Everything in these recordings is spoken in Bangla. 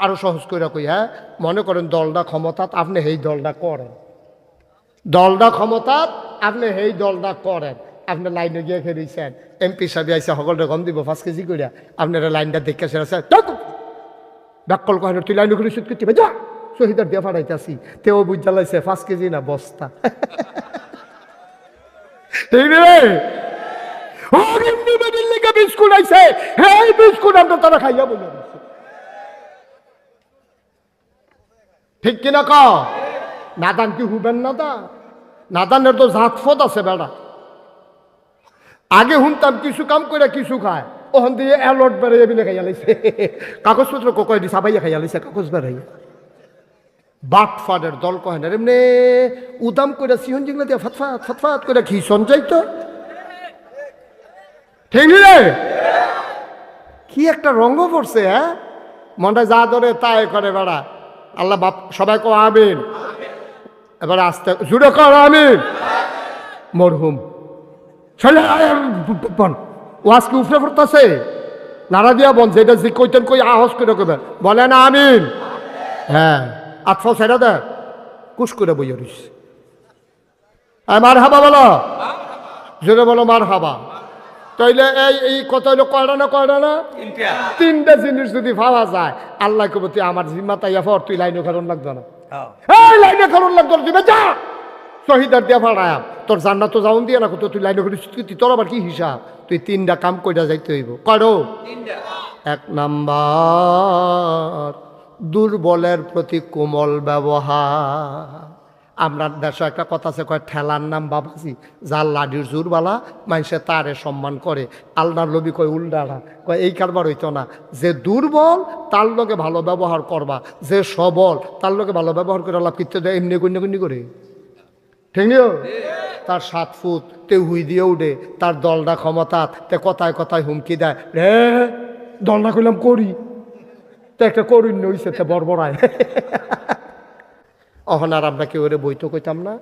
আরো সহজ করে কই, হ্যাঁ, মনে করেন দলটা ক্ষমতাত, আপনি এই দলটা করেন, দলটা ক্ষমতাত, আপনি এই দলটা করেন, আপনি লাইনে গিয়ে খেয়েছেন, এমপি সাহেব আইসা সকলটা কম দিব 5 কেজি করিয়া, আপনারা লাইনটা দেখে সেরা ব্যাকল কহেন তুই লাইনে করে সুদ করতে যা শহীদার দিয়ে ফাটাইতেছি, তেও বুঝ জ্বালাইছে 5 কেজি না বস্তা। ঠিক রে, বিস্কুট আইছে, হ্যাঁ বিস্কুট আমরা তারা খাইয়া বলে দিচ্ছে, ঠিক কিনা ক? নাদান কি হুবেন নাদান? নাদানের তো জাতফত আছে বেড়া। আগে শুনতাম কিছু কাম করে কিছু খায়, ওখান দিয়ে অ্যালট বেড়াইয়া বিলে খাইয়া লাইছে, কাগজপত্র ককয় দি সাবাইয়া খাইয়া লাইছে, কাগজ বেড়াইয়া। বাট ফাটের দল কহেন এমনি উদাম করে সিহন জিংলা দিয়ে ফতফাত ফতফাত করে খিসন যাইতো, ঠিক রে? কি একটা রঙ্গ পড়ছে, হ্যাঁ, মনটা যা ধরে তাই করে বেড়া। আল্লাহ বাপ সবাই কো আমিন, এবার আস্তে জুড়ে কর আমিন। মরহুম ওয়াজ কি উফরে পড়তেছে, নাড়া দিয়া বন, যেটা যে কইতেন কই আহস করে কইবেন, বলে না আমিন। হ্যাঁ, আটফল ছেড়ে দেয়, কুস করে বইয়া রইস। মার হাবা বলো, জোরে বলো মার হাবা। তাইলে এই কথা হইলো কয়টা না, কয়টা না? তিনটা জিনিস যদি ভাবা যায়, আল্লাহ কবে তুই আমার জিম্মা তাইয়া ফর, তুই লাইনে কারণ লাগতো না, লাইনে কারণ লাগতো না, তুই যা শহীদার দিয়া ফাড়ায় তোর জান্নাত তো যাওন দিয়ে না, তুই লাইনে করিস, তোর আবার কি হিসাব? তুই 3টা কাম কইরা যাইতে হইব। করো 1 নাম্বার, দুর্বলের প্রতি কোমল ব্যবহার। আমরা দেশে একটা কথা আছে, কয় ঠেলার নাম বাবাজি, যার লাডির জোরবালা মানুষে তারে সম্মান করে। আল্লাহর নবী কয় উল্টারা, কয় এই কারবার হইতো না, যে দুর্বল তার লগে ভালো ব্যবহার করবা, যে সবল তার লগে ভালো ব্যবহার করে আল্লাহ কিত্তে দেয় এমনি গণ্য করে, ঠিক নিও? তার 7 ফুট তে হুই দিয়ে উঠে, তার দলটা ক্ষমতা, তে কথায় কথায় হুমকি দেয়, রে দলটা কইলাম করি, তো একটা করুন হইছে তে বড়বড়ায়। অহন আর আমরা কেউ ওরে বইতো কইতাম না,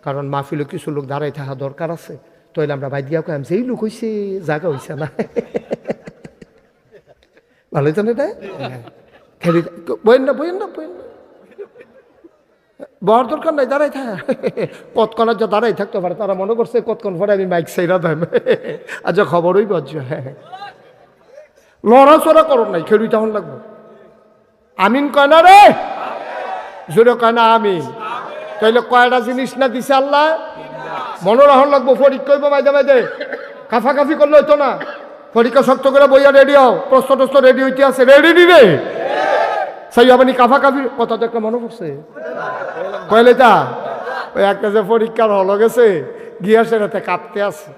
কারণ মাহফিলে কিছু লোক দাঁড়াই থাকা দরকার আছে। তাইলে আমরা বাইর দিয়া কইলাম যেই লোক হইছে জায়গা হইছে না, ভালো হইতো না এটা, খেলি বইন না বইন না বইন না, বহার দরকার নাই, দাঁড়াই থাক। কতক্ষণার যা দাঁড়াই থাকতে পারে, তারা মনে করছে কতক্ষণ পরে আমি মাইক সাইরা দেব, আচ্ছা খবরই পাচ্ছ। হ্যাঁ, লড়াচড়া করো নাই, খেলুই তখন লাগবো। আমিন কয় না রে, জোরে কয় না আমিন। তাইলে কয়টা জিনিস না দিছে আল্লাহ, মনোরহন লাগবো। পরীক্ষা হইব মাইদে মাইদে, কাফাকাফি করলে হইতো না। পরীক্ষা শক্ত করে বইয়া রেডি হও, প্রশ্ন টস্ত রেডি হইতে আছে, রেডি নিবে সেই আবার কাফাকাফি কথা তো একটা মনে পড়ছে, কয়লে তা ওই একটা যে পরীক্ষার হলো গেছে, গিয়া সেটাতে কাঁপতে আছে,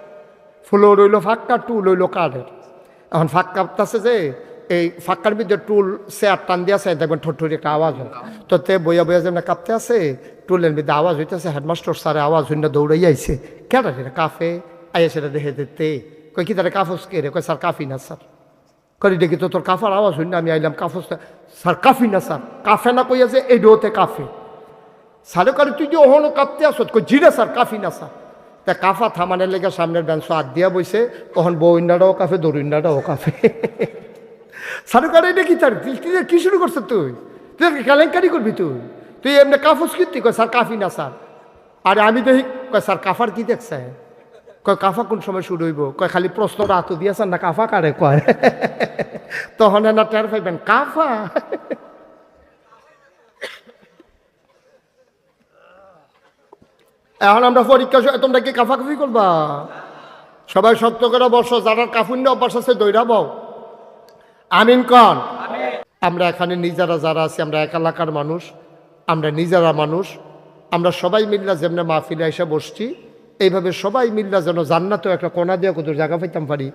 ফুলো রইল ফাঁকা, টুল রইল কাঠের। এখন ফাঁক কাঁপতেছে, যে এই ফাঁকার ভিতরে টুল চেয়ার টান দিয়ে আছে, দেখবেন ঠোঁটুরি একটা আওয়াজ হয়, তো তে বইয়া বইয়া যেমন কাঁপতে আছে, টুলের ভিতরে আওয়াজ হইতেছে, হেডমাস্টার স্যারে আওয়াজ হইনা দৌড়াই আইছে, কেটা সেটা কাফে আইয়া সেটা দেখে দিতে, কই কি তারা কাফস কে রে, কয় স্যার কাফি না স্যার, করি দেখি তো তোর কাফার আওয়াজ হইনা আমি আইলাম, কাফস স্যার কাফি না স্যার, কাফে না কইয়া যে এই ডোতে কাফে, স্যারে করে তুই যে ওহনো কাঁপতে আসো, কই জিরে স্যার কাফি না স্যার। তা কাফা থামানের লেগে সামনের বেঞ্চ হাত দিয়া বইছে, তখন বউইন্ডাটাও কাফে, দরুইন্ডাটাও কাফে। সারু কারে এটা কি, তার কি শুরু করছ তুই, তুই কেলেঙ্কারি করবি, তুই এমনি কাফুস কীর্তি, কয় স্যার কাফি না স্যার। আরে আমি দেখি, কয় স্যার কাফার কি দেখছে, কয় কাফা কোন সময় শুরু হইব, কয় খালি প্রশ্নটা হাত দিয়েছেন না, কাফা কারে কয়, তখন না টের পাইবেন কাফা। এখন আমরা পরীক্ষা, তোমরা কি কাফাকাফি করবা? সবাই শক্ত করে বসো, যারা কাফুন্য অভ্যাস আছে দৈরা বও, আমিন কন। আমরা এখানে নিজেরা যারা আছি, আমরা এক এলাকার মানুষ, আমরা নিজেরা মানুষ, আমরা সবাই মিল্লা যেমন মাহফিলে এসে বসছি, এইভাবে সবাই মিল্লা যেন জান্নাতেও একটা কোনা দিয়ে কত জায়গা পাইতাম পারি,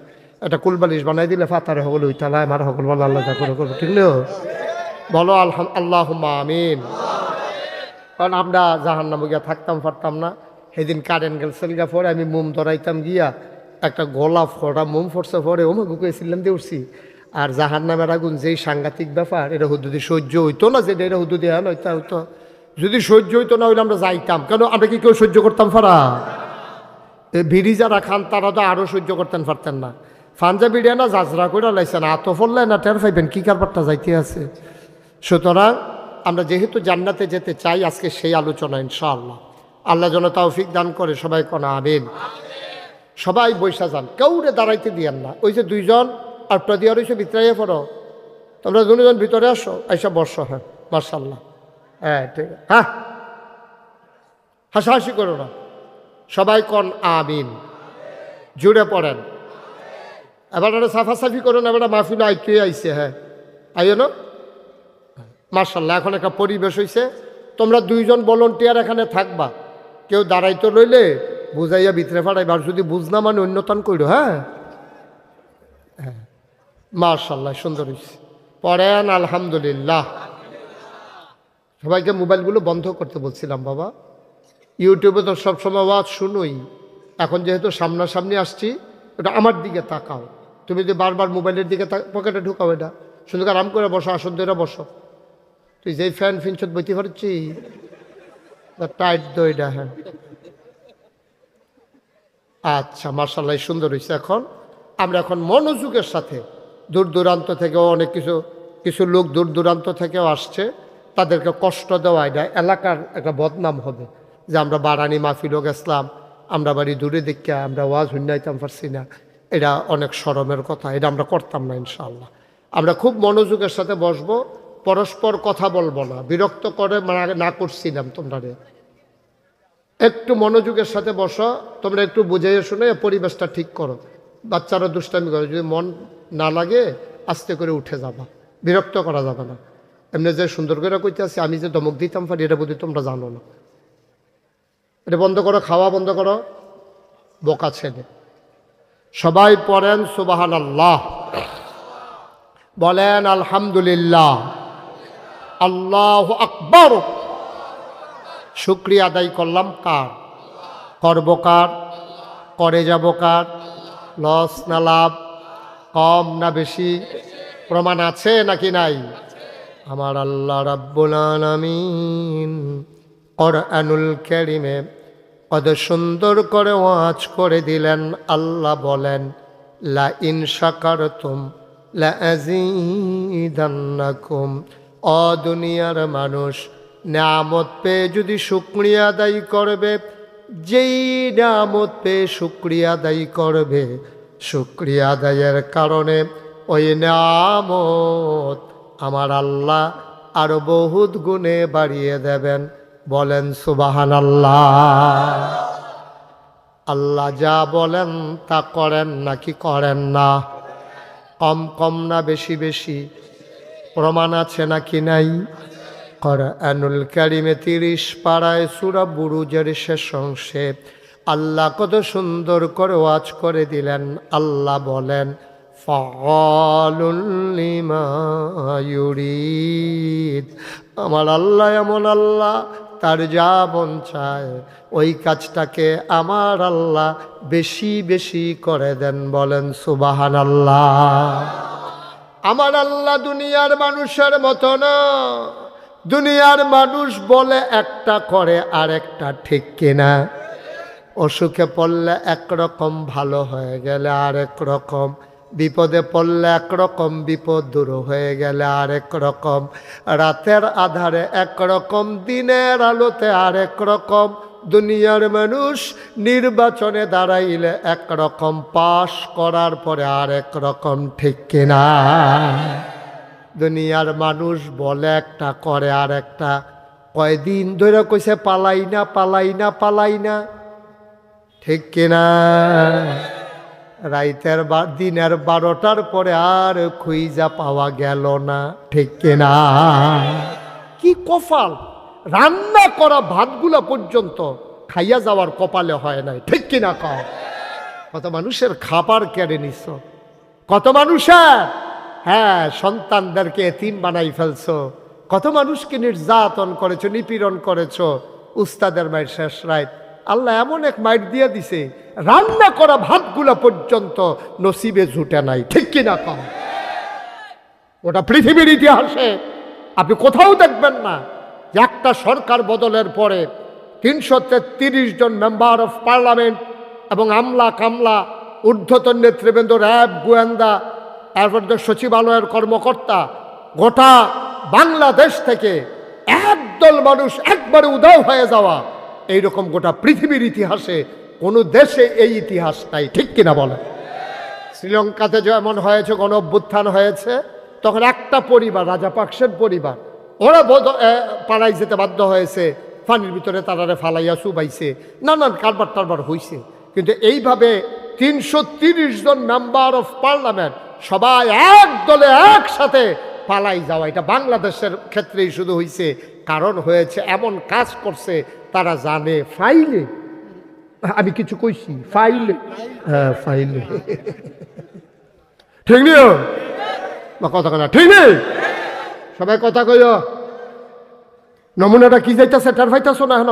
একটা কুলবালিশ বানাই দিলে ফাতারে হগল হইতালায়, আমার হগল বলো আল্লাহ যা করে করবো, ঠিক নেই? বলো আল্লাহুম্মা আমিন। কারণ আমরা জাহান্নামে গিয়া থাকতাম পারতাম না। সেদিন কারেন্ট গেলছিল গিয়া, পরে আমি মোম ধরাইতাম গিয়া, একটা গোলাপ ফোটা মোম ফোরছে, পরে ওমা গুকুয়েছিলাম দিয়ে উঠছি। আর জাহান্নামের আগুন যেই সাংঘাতিক ব্যাপার, এটা যদি সহ্য হইতো না, যেটা এটা হুদুদি হ্যাঁ নইতা হইতো, যদি সহ্য হইতো না হইলে আমরা যাইতাম, কেন আমরা কি কেউ সহ্য করতাম পারা? বিড়ি যারা খান তারা তো আরও সহ্য করতেন পারতেন না। ফাঞ্জা বিড়িয়া না জাজরা করে লাইছেন, আত ফললে না টের পাইবেন কি কারবারটা যাইতে আছে। সুতরাং আমরা যেহেতু জান্নাতে যেতে চাই, আজকে সেই আলোচনা ইনশাআল্লাহ। আল্লাহ যেন তৌফিক দান করে, সবাই কোন আমিন। সবাই বৈশা যান, কাউরে দাঁড়াইতে দিয়েন না। ওই যে দুইজন আর প্রদিয়ার হয়েছে ভিতরাইয়া পড়ো, তোমরা দুজন ভিতরে আসো, এসে বসো। হ্যাঁ মার্শাল্লাহ, হ্যাঁ ঠিক আছে। হ্যাঁ হাসাহাসি করো না, সবাই কোন আমিন, জুড়ে পড়েন। এবার ওটা সাফাসাফি করুন, এবার মাহফিল আইতে আইছে। হ্যাঁ আইও না মার্শাল্লাহ। এখন একটা পরিবেশ হয়েছে, তোমরা দুইজন ভলান্টিয়ার এখানে থাকবা, কেউ দাঁড়াইতে লইলে বুঝাইয়া ভিতরে ফাড়াইবার, যদি বুঝ না মানে অন্যতন করো। হ্যাঁ হ্যাঁ মার্শাল্লাহ, সুন্দর হয়েছে। পড়েন আলহামদুলিল্লাহ। সবাইকে মোবাইলগুলো বন্ধ করতে বলছিলাম বাবা, ইউটিউবে তো সবসময় ওয়াজ শুনোই, এখন যেহেতু সামনাসামনি আসছি, ওটা আমার দিকে তাকাও। তুমি যদি বারবার মোবাইলের দিকে পকেটে ঢুকাও, এটা সুন্দর আরাম করে বসো, আসন ধরে বসো। তুই যেই ফ্যান ফিনছত বইতে পারছি টাইট দো এটা। হ্যাঁ আচ্ছা মার্শাল্লাহ, সুন্দর হয়েছে। আমরা এখন মনোযোগের সাথে, দূর দূরান্ত থেকেও অনেক কিছু লোক দূর দূরান্ত থেকেও আসছে, তাদেরকে কষ্ট দেওয়া এটা এলাকার একটা বদনাম হবে যে আমরা বারানি মাহফিলও গেছিলাম, আমরা বাড়ি দূরে দেখে আমরা ওয়াজ হুন্নাইতাম পারছি না। এটা অনেক শরমের কথা, এটা আমরা করতাম না ইনশাআল্লাহ। আমরা খুব মনোযোগের সাথে বসবো, পরস্পর কথা বলবো না, বিরক্ত করে না করছিলাম। তোমরা একটু মনোযোগের সাথে বসো, তোমরা একটু বুঝাইয়ে শুনে পরিবেশটা ঠিক করো। বাচ্চারা দুষ্টামি করে, যদি মন না লাগে আস্তে করে উঠে যাবা, বিরক্ত করা যাবে না। এমনি যে সুন্দর করে কইতে আছি, আমি যে ধমক দিতাম পারি এটা বুঝি তোমরা জানো না। এটা বন্ধ করো, খাওয়া বন্ধ করো, বোকা ছেলে। সবাই পড়েন সুবহানাল্লাহ, বলেন আলহামদুলিল্লাহ, আল্লাহু আকবার। শুকরিয়া আদায় করলাম কার? করব কার? করে যাব কার? লস না লাভ? কম না বেশি? প্রমাণ আছে নাকি নাই? আমার আল্লাহ রাব্বুল আলামিন কোরআনুল কারীমে কত সুন্দর করে ওয়াজ করে দিলেন। আল্লাহ বলেন, লা ইন শাকারতুম লা আযীদান্নাকুম। ও দুনিয়ার মানুষ, নিয়ামত পেয়ে যদি শুকরিয়া আদায় করবে, যেই নিয়ামত পেয়ে শুকরিয়া আদায় করবে, শুকরিয়া আদায়ের কারণে ওই নিয়ামত আমার আল্লাহ আরো বহুত গুণে বাড়িয়ে দেবেন। বলেন সুবহানাল্লাহ। আল্লাহ যা বলেন তা করেন নাকি করেন না? কম কম না বেশি বেশি? প্রমাণ আছে নাকি নাই? কোরআনুল কারীমে 30 পারায় সূরা বুরুজের শেষ অংশে আল্লাহ কত সুন্দর করে ওয়াজ করে দিলেন। আল্লাহ বলেন, ফাআলুল লিমা ইউরিদ। আমার আল্লাহ এমন আল্লাহ, তার যা মন চায় ওই কাজটাকে আমার আল্লাহ বেশি বেশি করে দেন। বলেন সুবহানাল্লাহ। আমার আল্লাহ দুনিয়ার মানুষের মতো না। দুনিয়ার মানুষ বলে একটা, করে আর একটা, ঠিক কিনা? অসুখে পড়লে একরকম, ভালো হয়ে গেলে আরেক রকম, বিপদে পড়লে একরকম, বিপদ দূর হয়ে গেলে আরেক রকম, রাতের আধারে একরকম, দিনের আলোতে আরেক রকম। দুনিয়ার মানুষ নির্বাচনে দাঁড়াইলে একরকম, পাশ করার পরে আরেক রকম, ঠিক কিনা? দুনিয়ার মানুষ বলে একটা, করে আর একটা। কয়দিন ধরে কইছে পালাই না, পালাই না, পালাই না, ঠিক কিনা? রাইতের দিনের 12টার পরে আর খুঁজা পাওয়া গেল না, ঠিক কিনা? কি কপাল! রান্না করা ভাতগুলা পর্যন্ত খাইয়া যাওয়ার কপালে হয় নাই, ঠিক কিনা? কত মানুষের খাবার কেড়ে নিছ, কত মানুষের সন্তানদেরকে এতিম বানাই ফেলছো, কত মানুষকে নির্যাতন করেছো, নিপীড়ন করেছো। উস্তাদের মায়ের শেষ রাত আল্লাহ এমন এক মাইট দিয়ে দিছে, রান্না করা ভাতগুলা পর্যন্ত নসিবে জুটে নাই, ঠিক কিনা? ওটা পৃথিবীর ইতিহাসে আপনি কোথাও দেখবেন না যে একটা সরকার বদলের পরে 333 জন মেম্বার অফ পার্লামেন্ট এবং আমলা কামলা, ঊর্ধ্বতন নেতৃবৃন্দ, র্যাব, গোয়েন্দা, এরপর সচিবালয়ের কর্মকর্তা, গোটা বাংলাদেশ থেকে একদল মানুষ একবারে উধাও হয়ে যাওয়া, এইরকম গোটা পৃথিবীর ইতিহাসে কোনো দেশে এই ইতিহাস নাই, ঠিক কিনা বলে? শ্রীলঙ্কাতে যেমন হয়েছে, গণ অভ্যুত্থান হয়েছে, তখন একটা পরিবার, রাজাপাকসের পরিবার, ওরা পাড়ায় যেতে বাধ্য হয়েছে, পানির ভিতরে তারারে ফালাইয়া চুবাইছে, নানান কারবার টারবার হয়েছে। কিন্তু এইভাবে 330 জন মেম্বার অফ পার্লামেন্ট সবাই এক দলে একসাথে পালাই যাওয়া, এটা বাংলাদেশের ক্ষেত্রেই শুধু হয়েছে। কারণ হয়েছে এমন কাজ করছে তারা জানে ফাইলে, আমি কিছু কইছি ফাইলে, হ্যাঁ ফাইলে, ঠিক নিও বা কথা কথা ঠিক নেই, সবাই কথা কইল। নমুনাটা কি যাইতেছে টার ফাইতেছো না? হেন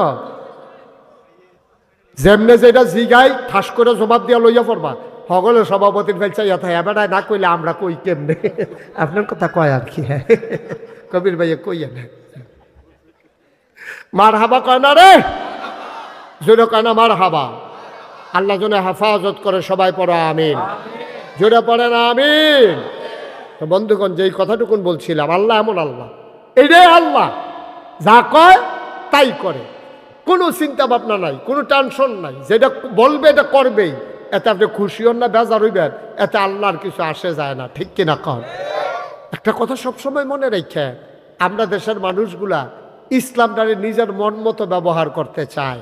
যেমনে যেটা জিগাই ঠাস করে জবাব দিয়া লইয়া পড়বা। সকলের সভাপতির ফেলছে এবারায় না কইলে আমরা কই কেমনে, আপনার কথা কয় আর কি। হ্যাঁ কবির ভাইয়ে কইয়া না, মার হাবা কয় না রে, জোরে কয় না মার হাবা। আল্লাহ যেন হেফাজত করে, সবাই পড়ো আমিন, জোরে পড়ে না আমিন। তো বন্ধুগণ, যেই কথাটুকুন বলছিলাম, আল্লাহ এমন আল্লাহ, এইটাই আল্লাহ, যা কয় তাই করে, কোনো চিন্তা ভাবনা নাই, কোনো টেনশন নাই, যেটা বলবে এটা করবেই। এতে আপনি খুশি হন না বেজার হইবেন, এতে আল্লাহর কিছু আসে যায় না, ঠিক কিনা কন? একটা কথা সবসময় মনে রেখে, আমরা দেশের মানুষগুলা ইসলামটারে নিজের মন মতো ব্যবহার করতে চায়,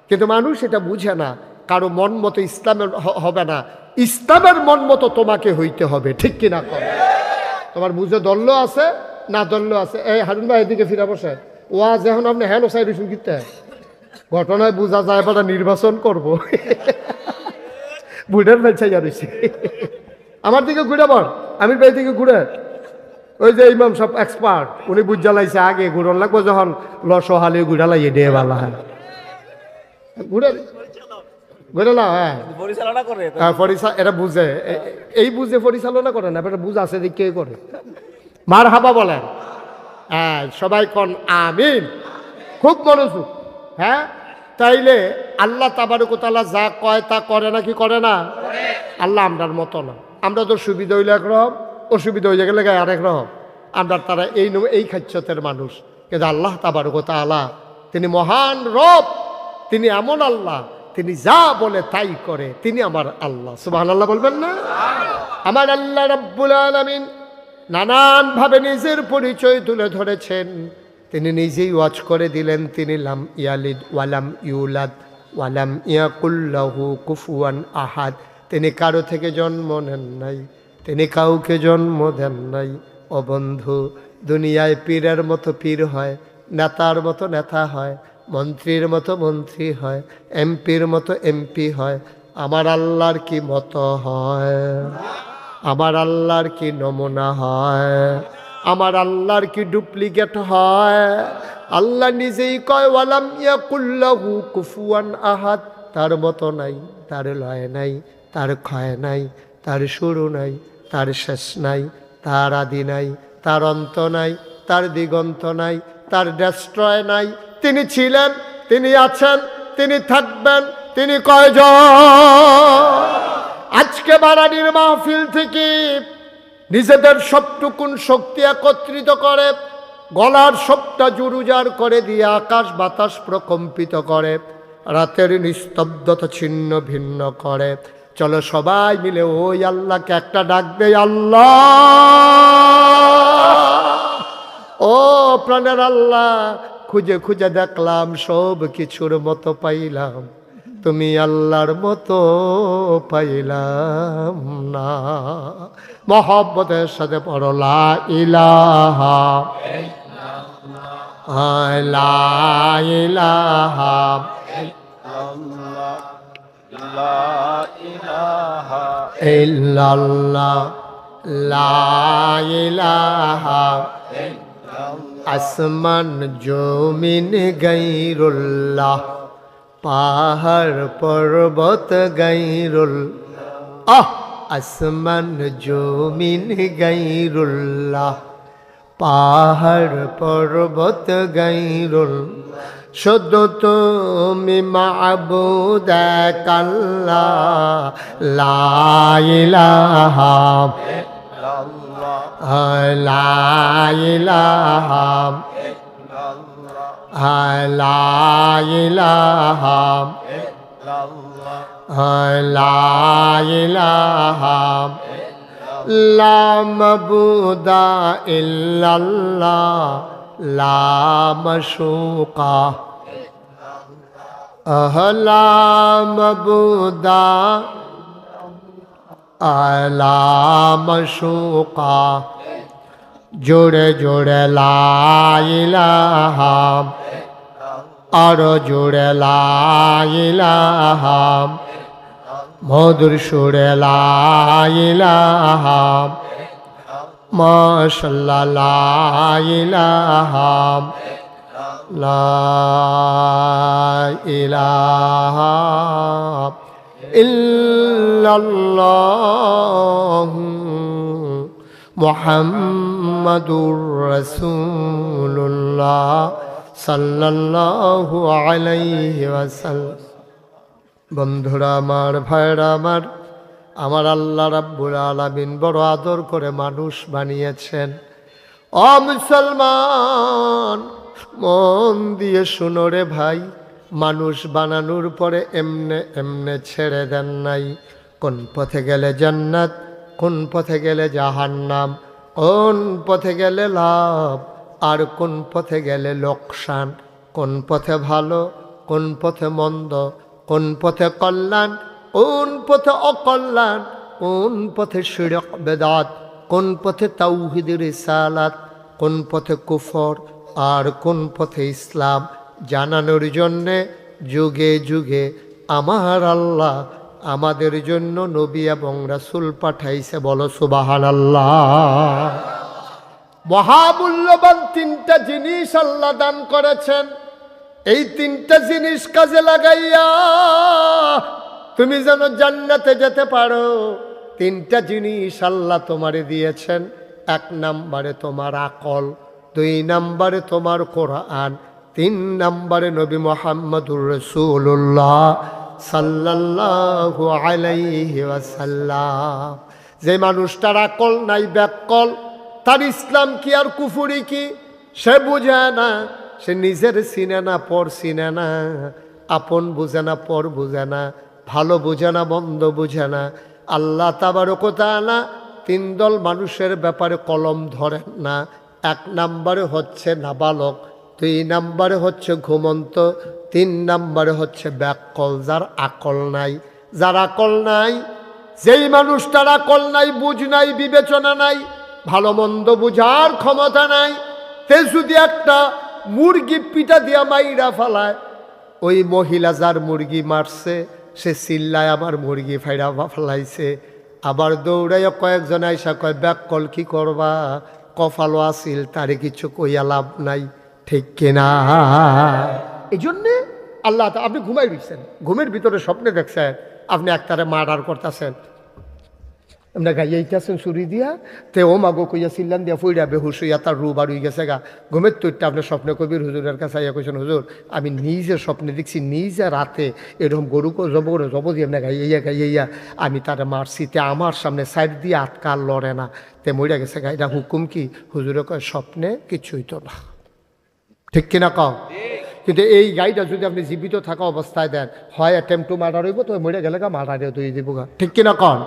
কিন্তু মানুষ এটা বুঝে না, কারো মন মতো ইসলামের হবে না, ইসলামের মন মতো তোমাকে হইতে হবে, ঠিক কিনা কন? তোমার বুঝে দল্য আছে না দল্য আছে। এই হারুন ভাই এদিকে ফিরে বসে, ওয়াজ এখন আপনি হ্যাঁ সাই রসুন কিনতে ঘটনায় বোঝা যায় এবার নির্বাচন করবো। বুড়ের ফেলছে জানিছি, আমার দিকে ঘুরে বল, আমি ভাই দিকে ঘুরে, ওই যে ইমাম সব এক্সপার্ট, উনি বুঝা লাইছে আগে ঘুরন লাগবো, যখন লসহালি ঘুরা লাইয়ে দিয়ে বালা হয় ঘুরে ঘুরে না। হ্যাঁ এরা বুঝে, এই বুঝে পরিচালনা করে না, এটা বুঝ আছে যে কে করে। মার হাবা বলেন, হ্যাঁ সবাই কন আমিন, খুব মনোযোগ। হ্যাঁ তাইলে আল্লাহ তাবারক ওয়া তাআলা যা কয় তা করে না কি করে না? আল্লাহ আমরার মতো না, আমরা তো সুবিধা হইলে একরকম, অসুবিধা হয়ে গেলে আরেক রকম, আমরা তারা এই খাচ্ছতের মানুষ। কিন্তু আল্লাহ তাবারক ওয়া তাআলা তিনি মহান রব, তিনি এমন আল্লাহ, তিনি যা বলে তাই করে, তিনি আমার আল্লাহ। সুবহানাল্লাহ বলবেন না? আমার আল্লাহ রাব্বুল আলামিন নানানভাবে নিজের পরিচয় তুলে ধরেছেন। তিনি নিজেই ওয়াজ করে দিলেন, তিনি লাম ইয়ালিদ ওয়ালাম ইউলাদ ওয়ালাম ইয়াকুল লাহু কুফুয়ান আহাদ। তিনি কারো থেকে জন্ম নেন নাই, তিনি কাউকে জন্ম দেন নাই। ও বন্ধু, দুনিয়ায় পীরের মতো পীর হয়, নেতার মতো নেতা হয়, মন্ত্রীর মতো মন্ত্রী হয়, এমপির মতো এমপি হয়। আমার আল্লাহর কি মতো হয়? আমার আল্লাহর কি নমুনা হয়? আমার আল্লাহর কি ডুপ্লিকেট হয়? আল্লাহ নিজেই কয় ওয়ালাম ইয়াকুল লাহু কুফুয়ান আহাদ, তার মতো নাই, তার লয় নাই, তার ক্ষয় নাই, তার শুরু নাই, তার শেষ নাই, তার আদি নাই, তার অন্ত নাই, তার দিগন্ত নাই, তার ডেস্ট্রয় নাই। তিনি ছিলেন, তিনি আছেন, তিনি থাকবেন, তিনি কয়জন? আজকে বারানির মাহফিল থেকে নিজেদের সবটুকুন শক্তি একত্রিত করে, গলার সবটা জুরুজার করে দিয়ে আকাশ বাতাস প্রকম্পিত করে, রাতের নিস্তব্ধতা ছিন্ন ভিন্ন করে। চলো সবাই মিলে ওই আল্লাহকে একটা ডাক দেই, আল্লাহ। ও প্রাণের আল্লাহ, খুঁজে খুঁজে দেখলাম সব কিছুর মতো পাইলাম, তুমি আল্লাহর মতো পাইলাম না। মহব্বতের সাথে পড়ো লা ইলাহা লা ইলাহা ইল্লাল্লাহ লা ইলাহা। আসমান জমিন গায়রুল্লাহ, পাহাড় পর্বত গায়রুল্লাহ। আসমান জমিন গায়রুল্লাহ, পাহাড় পর্বত গায়রুল্লাহ। শুধু তুমি মাবুদ এক আল্লাহ, লা ইলাহা ইল্লাল্লাহ লা ইলাহা লা ইলাহা লা ইলাহা লা মাবুদা ইল্লাল্লাহ লা মাশুকা লা মাবুদা লা মাশুকা জোড়ে জোড়ে লা ইলাহা আরো জোড়ে লা ইলাহা মধুর সুরে লা ইলাহা মাশাআল্লাহ লা ইলাহা লা ইলাহা ইল্লাল্লাহ মুহাম্মাদুর রাসূলুল্লাহ সাল্লাল্লাহু আলাইহি ওয়াসাল্লাম। বন্ধুরা আমার, ভাইরা আমার, আমার আল্লাহ রাব্বুল আলামিন বড় আদর করে মানুষ বানিয়েছেন। ও মুসলমান, মন দিয়ে শুনো রে ভাই, মানুষ বানানোর পরে এমনে এমনে ছেড়ে দেন নাই। কোন পথে গেলে জান্নাত, কোন পথে গেলে জাহান্নাম, কোন পথে গেলে লাভ আর কোন পথে গেলে লোকসান, কোন পথে ভালো, কোন পথে মন্দ, কোন পথে কল্যাণ, কোন পথে অকল্যাণ, কোন পথে শিরক বেদাত, কোন পথে তাওহীদ রিসালাত, কোন পথে কুফর আর কোন পথে ইসলাম জানানোর জন্যে যুগে যুগে আমার আল্লাহ আমাদের জন্য নবী এবং রাসূল পাঠাইছে। বলো সুবহানাল্লাহ। মহামূল্যবান তিনটা জিনিস আল্লাহ দান করেছেন। এই তিনটা জিনিস কাজে লাগাইয়া তুমি যেন জান্নাতে যেতে পারো, তিনটা জিনিস আল্লাহ তোমারে দিয়েছেন। এক নম্বরে তোমার আকল, দুই নম্বরে তোমার কোরআন, তিন নম্বরে নবী মুহাম্মদুর রাসূলুল্লাহ সাল্লাল্লাহু আলাইহি ওয়াসাল্লাম। যে মানুষটার আকল নাই, ব্যাকল, তার ইসলাম কি আর কুফরি কি সে বুঝে না। সে নিজের চিনে না, পর চিনে না, আপন বুঝে না, পর বুঝে না, ভালো বুঝে না, মন্দ বুঝে না। আল্লাহ তাবারক ওয়া তাআলা তিন দল মানুষের ব্যাপারে কলম ধরেন না। এক নম্বরে হচ্ছে নাবালক, দুই নম্বরে হচ্ছে ঘুমন্ত, তিন নম্বরে হচ্ছে ব্যাকল, যার আকল নাই। যার আকল নাই, যেই মানুষটার আকল নাই, বুঝ নাই, বিবেচনা নাই, ভালো মন্দ বুঝার ক্ষমতা নাই, তে যদি একটা মুরগি পিটা দিয়া মাইরা ফালায়, ওই মহিলা যার মুরগি মারছে সে চিল্লায় আমার মুরগি ফাইরা ফালাইছে। আবার দৌড়াইয়া কয়েকজন আইসা কয় ব্যাকল কি করবা, কপালও আসিল, তারে কিছু কইয়া লাভ নাই। ঠিক কিনা? এই জন্যে আল্লাহ, আপনি ঘুমাই রয়েছেন, ঘুমের ভিতরে স্বপ্নে দেখছেন আপনি একটারে মার্ডার করতেছেন, আমরা গাইয়াইতেছেন চুরি দিয়া, তে ও মাগো কইয়া চিল্লান দিয়া ফইরা বেহুশ হইয়া তার রু বার হয়ে গেছে গা। ঘুমের তৈরটা আপনি স্বপ্নে কবির হুজুরের কাছে আইয়া কইছেন, হুজুর আমি নিজে স্বপ্নে দেখছি, নিজে রাতে এরকম গরুকে জব দিয়ে আমরা গাইয়া আমি তারা মারছি, তে আমার সামনে সাইড দিয়ে আটকাল লড়ে না, তে মইরা গেছে গা। এটা হুকুম কি? হুজুরে কয় স্বপ্নে কিছুই তো না। ঠিক কিনা কও? কিন্তু এই গাইটা যদি আপনি জীবিত থাকা অবস্থায় দেন, হয় অ্যাটেম্প টু মার্ডার হইব, তো মরে গেলে গা মার্ডারে তুই দিব গা। ঠিক কিনা কন?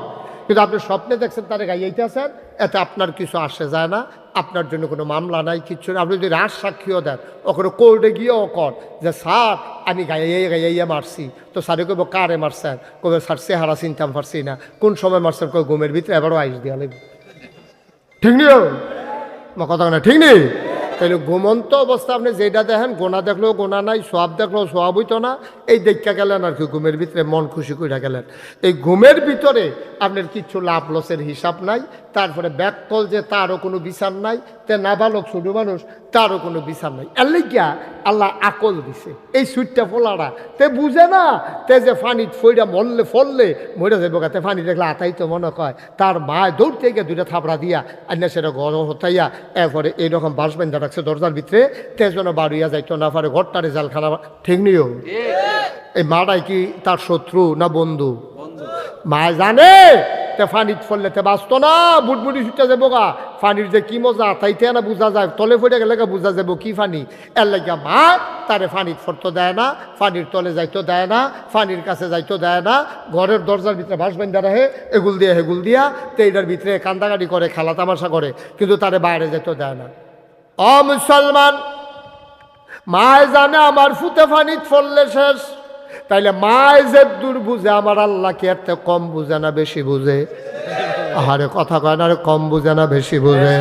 কিন্তু আপনি স্বপ্নে দেখছেন তারা গাইয়াইতে আছেন, এতে আপনার কিছু আসে যায় না, আপনার জন্য কোনো মামলা নাই, কিচ্ছু না। আপনি যদি রাজ সাক্ষীও দেন, ওখানে কোর্টে গিয়েও কন যে স্যার আমি গাইয়া মারছি, তো স্যারে কইব কারে মারছেন? কবে স্যার চেহারা চিনতাম পারছি না। কোন সময় মারছেন? কই ঘুমের ভিতরে, এবারও আইস দিয়া লাগবে। ঠিক নিও কথা না? ঠিক নেই? তাহলে ঘুমন্ত অবস্থা আপনি যেটা দেখেন, গোনা দেখলেও গোনা নাই, সোয়াব দেখলেও সোয়াব হইতো না, এই দেখা গেলেন আর কি, ঘুমের ভিতরে মন খুশি করে গেলেন। এই ঘুমের ভিতরে আপনার কিচ্ছু লাভ লসের হিসাব নাই। তারপরে ব্যাকল যে তারও কোনো বিচার নাই, তে নাবালক ছোট মানুষ তারও কোনো বিচার নাই। এর লাগিয়া আল্লাহ আকল দিছে। এই সুইটটা ফোলাটা তে বুঝে না, তে যে ফানি ফইরা মরলে ফললে মরে যাবো গা, তে ফানি দেখলে আতাই তো মনে কয় তার মা দৌড়তে গিয়ে দুইটা থাপড়া দিয়া আন্না সেটা ঘর হতাইয়া, এরপরে এইরকম বাঁশ বেঁধা রাখছে দরজার ভিতরে, তে যেন বাড়িয়া যাইতো না পারে, ঘরটা রেজাল্টখানা। ঠিক নিও? এই মাটাই কি তার শত্রু না বন্ধু? মা জানে তে ফানিত ফললেতে বাঁচতো না, বুটবুটি ছুটে যাবো গা। ফানির যে কি মজা তাইতে না বোঝা যায়, তলে ফেটে গেলে বোঝা যাবো কি ফানি। এর লাগে মা তারে ফানিত ফরতো দেয় না, ফানির তলে যাইতো দেয় না, ফানির কাছে যাইতো দেয় না। ঘরের দরজার ভিতরে বাঁশ বান্ধা রাখে, এগুল দিয়া হেগুল দিয়া, তো এইটার ভিতরে কান্দাকাটি করে, খেলা তামাশা করে, কিন্তু তারে বাইরে যেতে দেয় না। অ মুসলমান, মায় জানে আমার ফুতে ফানিত ফললে শেষ, তাইলে মায় যে দূর বুঝে আমার আল্লাহ কি এর থেকে কম বুঝে না বেশি বুঝে? আরে কথা কয় না, কম বুঝে না বেশি বুঝে?